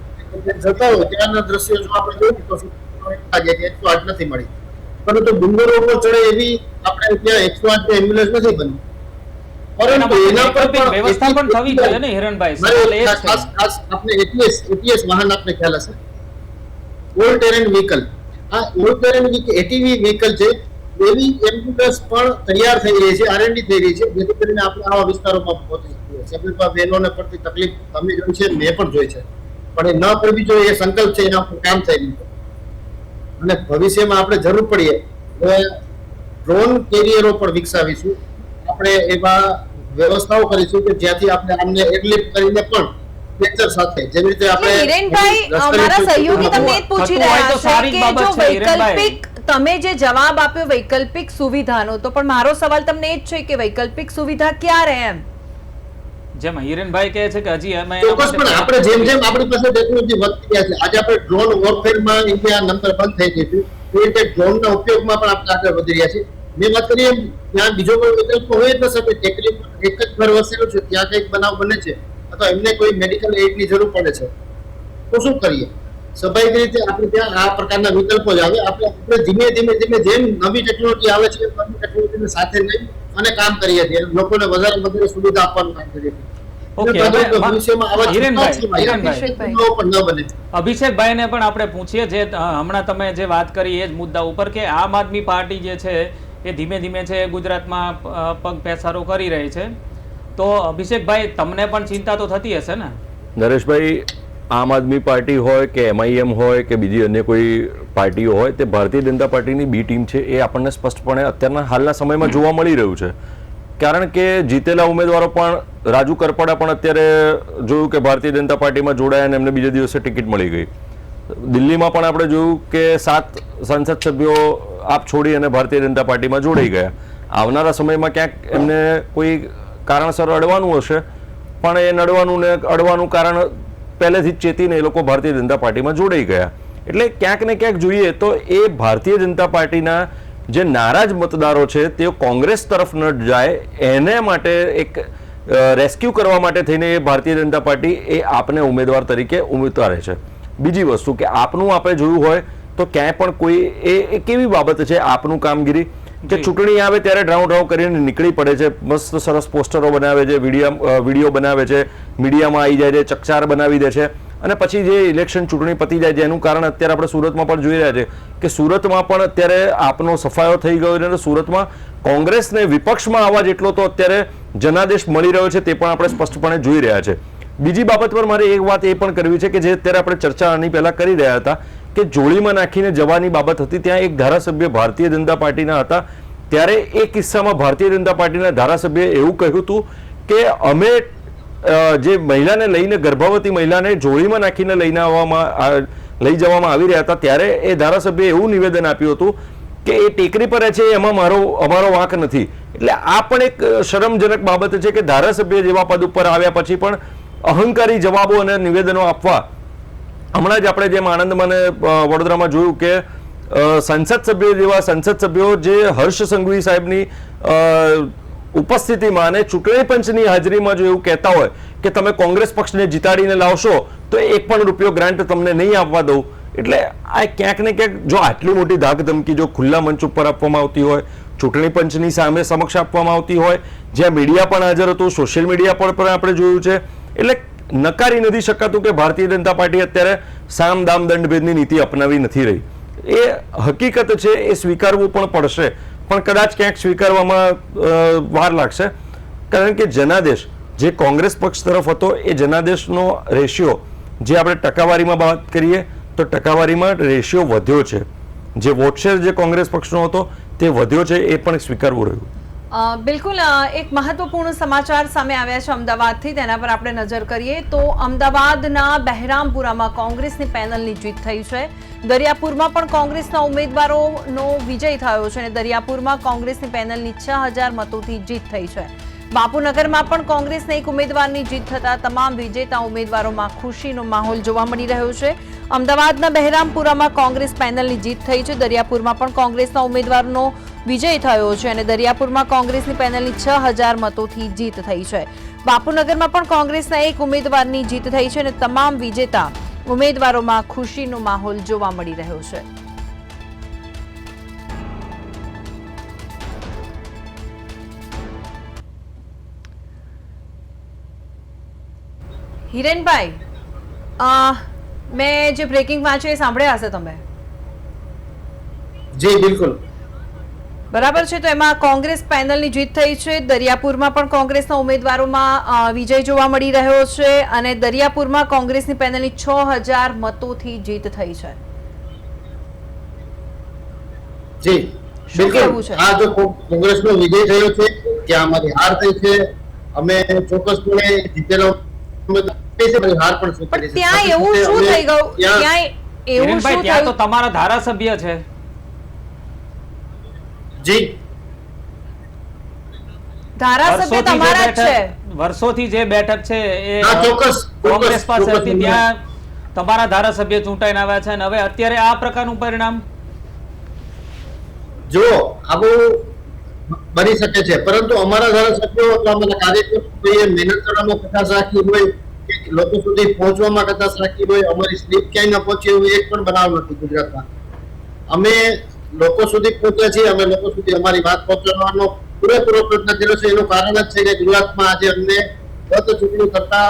જતા હોય ત્યાંના દ્રશ્યો જો આપણે જોઈએ તો લાગે કે 108 નથી મળી, પરંતુ ડુંગરો ઉપર ચડે એવી આપણે ત્યાં 108 એમ્બ્યુલન્સ નથી બની. પરંતુ એના પર પણ વ્યવસ્થા પણ થવી જોઈએ ને હિરણભાઈ. સવાલ એ છે ખાસ આપણે એટીએસ વાહન આપણે ખ્યાલ હશે. All terrain vehicle. આ ઓલ ટેરેન એટીવી વ્હીકલ છે, એવી એમ્બ્યુલન્સ પણ તૈયાર થઈ રહી છે, આરએનડી થઈ રહી છે, જેથી કરીને આપણે આવા વિસ્તારોમાં પહોંચી શકીએ. સગર્ભા બહેનોને પડતી તકલીફ તમે જોઈ છે, મેં પણ જોઈ છે, પણ એ ન કરવી જોઈએ એ સંકલ્પ છે, એના ઉપર કામ થઈ રહ્યું છે. અને ભવિષ્યમાં આપણે જરૂર પડીએ હવે ડ્રોન કેરિયરો પણ વિકસાવીશું. આપણે એવા વ્યવસ્થાઓ કરીશું કે જ્યાંથી આપણે આમને એરલિફ્ટ કરીને પણ નેચર સાથે જેવી રીતે આપણે હિરેનભાઈ, અમારા સહયોગી તમને જ પૂછી થતું હોય રહ્યા તો છે સારી જ કે બાબત જો છે, હિરેનભાઈ. વૈકલ્પિક તમે જે જવાબ આપ્યો વૈકલ્પિક સુવિધાનો, તો પણ મારો સવાલ તમને એ જ છે કે વૈકલ્પિક સુવિધા ક્યારે એમ? જેમ હિરેનભાઈ કહે છે કે હજી અમે એના ચોક્કસપણે માટે- આપણે જેમ જેમ આપણી પાસે ટેકનોલોજી વધતી ગયા છે, આજે આપણે ડ્રોન વોરફેરમાં ઇન્ડિયા નંબર 1 થઈ ગઈ છે, એ રીતે ડ્રોનના ઉપયોગમાં પણ આપણે આગળ વધી રહ્યા છીએ. મેં વાત કરી એમ ત્યાં બીજો કોઈ વિકલ્પ હોય જ ન શકે. ટેકરી એક જ ઘર વસેલું છે, ત્યાં કંઈક બનાવ બને છે અથવા એમને કોઈ મેડિકલ એડની જરૂર પડે છે, તો શું કરીએ? સ્વાભાવિક રીતે આપણે ત્યાં આ પ્રકારના વિકલ્પો જ આવે. આપણે ધીમે ધીમે જેમ નવી ટેકનોલોજી આવે છે, નવી ટેકનોલોજીને સાથે લઈ અને કામ કરીએ છીએ, લોકોને વધારે સુવિધા આપવાનું કામ કરીએ છીએ. ઓકે, એટલે હવે ભવિષ્યમાં આવા હિરેનભાઈ, છૂટછાટ હિરેનભાઈ. પણ ન બને. અભિષેકભાઈને પણ આપણે પૂછીએ, જે હમણાં તમે જે વાત કરી એ જ મુદ્દા ઉપર, કે આમ આદમી પાર્ટી જે છે એ ધીમે ધીમે છે ગુજરાતમાં પગ પેસારો કરી રહી છે, તો અભિષેકભાઈ તમને પણ ચિંતા તો થતી હશે ને? નરેશભાઈ, આમ આદમી પાર્ટી હોય કે MIM હોય કે બીજી અન્ય કોઈ પાર્ટીઓ હોય, તે ભારતીય જનતા પાર્ટીની બી ટીમ છે, એ આપણને સ્પષ્ટપણે અત્યારના હાલના સમયમાં જોવા મળી રહ્યું છે. કારણ કે જીતેલા ઉમેદવારો પણ, રાજુ કરપડા પણ અત્યારે જોયું કે ભારતીય જનતા પાર્ટીમાં જોડાયા અને એમને બીજા દિવસે ટિકિટ મળી ગઈ. દિલ્હીમાં પણ આપણે જોયું કે 7 સંસદ સભ્યો આપ છોડી અને ભારતીય જનતા પાર્ટીમાં જોડાઈ ગયા. આવનારા સમયમાં ક્યાંક એમને કોઈ કારણસર અડવાનું હશે, પણ એ નડવાનું ને અડવાનું કારણ પહેલેથી જ ચેતીને એ લોકો ભારતીય જનતા પાર્ટીમાં જોડાઈ ગયા. એટલે ક્યાંક ને ક્યાંક જોઈએ તો એ ભારતીય જનતા પાર્ટીના જે નારાજ મતદારો છે તે કોંગ્રેસ તરફ ન જાય, એને માટે એક રેસ્ક્યુ કરવા માટે થઈને એ ભારતીય જનતા પાર્ટી એ આપને ઉમેદવાર તરીકે ઉમેદવારે છે. બીજી વસ્તુ કે આપનું આપણે જોયું હોય તો ક્યાંય પણ કોઈ એ કેવી બાબત છે આપનું કામગીરી કે ચૂંટણી આવે ત્યારે ડ્રાઉ કરીને નીકળી પડે છે, મસ્ત સરસ પોસ્ટરો બનાવે છે, વિડીયો બનાવે છે, મીડિયામાં આવી જાય છે, ચકચાર બનાવી દે છે, અને પછી જે ઇલેક્શન ચૂંટણી પતી જાય છે એનું કારણ અત્યારે આપણે સુરતમાં પણ જોઈ રહ્યા છે કે સુરતમાં પણ અત્યારે આપનો સફાયો થઈ ગયો છે અને સુરતમાં કોંગ્રેસને વિપક્ષમાં આવવા જેટલો તો અત્યારે જનાદેશ મળી રહ્યો છે, તે પણ આપણે સ્પષ્ટપણે જોઈ રહ્યા છે. બીજી બાબત પર મારે એક વાત એ પણ કરવી છે કે જે અત્યારે આપણે ચર્ચા આની પહેલા કરી રહ્યા હતા કે જોડીમાં નાખીને જવાની બાબત હતી. ત્યાં એક ધારાસભ્ય ભારતીય જનતા પાર્ટીના હતા, ત્યારે એ કિસ્સામાં ભારતીય જનતા પાર્ટીના ધારાસભ્યએ એવું કહ્યું હતું કે અમે જે મહિલાને લઈને, ગર્ભવતી મહિલાને જોડીમાં નાખીને લઈ જવામાં આવી રહ્યા હતા, ત્યારે એ ધારાસભ્યએ એવું નિવેદન આપ્યું હતું કે એ ટેકરી પર છે, એમાં અમારો વાંક નથી. એટલે આ પણ એક શરમજનક બાબત છે કે ધારાસભ્ય જેવા પદ ઉપર આવ્યા પછી પણ અહંકારી જવાબો અને નિવેદનો આપવા. હમણાં જ આપણે જેમ આણંદમાં અને વડોદરામાં જોયું કે સંસદ સભ્યો જેવા સંસદ સભ્યો જે હર્ષ સંઘવી સાહેબની ઉપસ્થિતિમાં અને ચૂંટણી પંચની હાજરીમાં જો એવું કહેતા હોય કે તમે કોંગ્રેસ પક્ષને જીતાડીને લાવશો તો એક પણ રૂપિયો ગ્રાન્ટ તમને નહીં આપવા દઉં, એટલે આ ક્યાંક ને ક્યાંક જો આટલી મોટી ધાક ધમકી જો ખુલ્લા મંચ ઉપર આપવામાં આવતી હોય, ચૂંટણી પંચની સામે સમક્ષ આપવામાં આવતી હોય, જ્યાં મીડિયા પણ હાજર હતું, સોશિયલ મીડિયા પર પણ આપણે જોયું છે, એટલે નકારી નથી શકાતું કે ભારતીય જનતા પાર્ટી અત્યારે સામ દામ દંડ ભેદની નીતિ અપનાવી નથી રહી. એ હકીકત છે, એ સ્વીકારવું પણ પડશે, પણ કદાચ ક્યાંક સ્વીકારવામાં વાર લાગશે. કારણ કે જનાદેશ જે કોંગ્રેસ પક્ષ તરફ હતો એ જનાદેશનો રેશિયો જે આપણે ટકાવારીમાં વાત કરીએ તો ટકાવારીમાં રેશિયો વધ્યો છે. જે વોટ શેર જે કોંગ્રેસ પક્ષનો હતો તે વધ્યો છે, એ પણ સ્વીકારવું રહ્યું. બિલકુલ, એક મહત્વપૂર્ણ સમાચાર સામે આવ્યા છે અમદાવાદથી, તેના પર આપણે નજર કરીએ તો અમદાવાદના બહેરામપુરામાં કોંગ્રેસની પેનલની જીત થઈ છે. દરિયાપુરમાં પણ કોંગ્રેસના ઉમેદવારોનો વિજય થયો છે અને દરિયાપુરમાં કોંગ્રેસની પેનલની 6000 મતોથી જીત થઈ છે. બાપુનગરમાં પણ કોંગ્રેસના એક ઉમેદવારની જીત થતા તમામ વિજેતા ઉમેદવારોમાં ખુશીનો માહોલ જોવા મળી રહ્યો છે. અમદાવાદના બહેરામપુરામાં કોંગ્રેસ પેનલની જીત થઈ છે. દરિયાપુરમાં પણ કોંગ્રેસના ઉમેદવારનો વિજય થયો છે અને દરિયાપુરમાં કોંગ્રેસની પેનલની 6000 મતોથી જીત થઈ છે. બાપુનગરમાં પણ કોંગ્રેસના એક ઉમેદવારની જીત થઈ છે અને તમામ વિજેતા ઉમેદવારોમાં ખુશીનો માહોલ જોવા મળી રહ્યો છે. હિરેનભાઈ, મેં જે બ્રેકિંગ વાંચ્યું એ સાંભળ્યા હશે તમે, જી બિલકુલ. બરાબર છે. તો એમાં કોંગ્રેસ પેનલની જીત થઈ છે. દરિયાપુરમાં પણ કોંગ્રેસના ઉમેદવારોમાં વિજય જોવા મળી રહ્યો છે અને દરિયાપુરમાં કોંગ્રેસની પેનલની 6000 મતોથી જીત થઈ છે. જી શું કહેવું બિલકુલ. છે? આ જો કોંગ્રેસનો વિજય થયો છે કે અમારી હાર થઈ છે, અમે ચોક્કસપણે જીતેલો હાર પણ સ્વીકારી પણ છે. ત્યાં એવું શું થઈ ગયું, ત્યાં એવું હિરેનભાઈ, શું ત્યાં તો થયું? તમારા ધારાસભ્ય છે. જી ધારાસભ્ય વર્ષોથી જે તમારા જ છે. વર્ષોથી જે બેઠક છે એ હા, ચોક્કસ, કોંગ્રેસ પાસે ચોક્કસ, હતી, ત્યાં તમારા ધારાસભ્ય ચૂંટાઈને આવ્યા છે અને હવે અત્યારે આ પ્રકારનું પરિણામ. જો આવું બની શકે છે, પરંતુ અમારા ધારાસભ્યો અથવા અમારા કાર્યકર્તાઓએ મહેનત કરવામાં કચાશ રાખી હોય, કે લોકો સુધી પહોંચવામાં કચાશ રાખી હોય, અમારી સ્લીપ ક્યાંય ન પહોંચી હોય એક પણ બનાવ નથી ગુજરાતમાં. અમે લોકો સુધી પહોંચ્યા છીએ, અમે લોકો સુધી અમારી વાત પહોંચાડવાનો પૂરેપૂરો પ્રયત્ન કર્યો છે. એનું કારણ જ છે કે ગુજરાતમાં આજે અમને ગત ચૂંટણી કરતા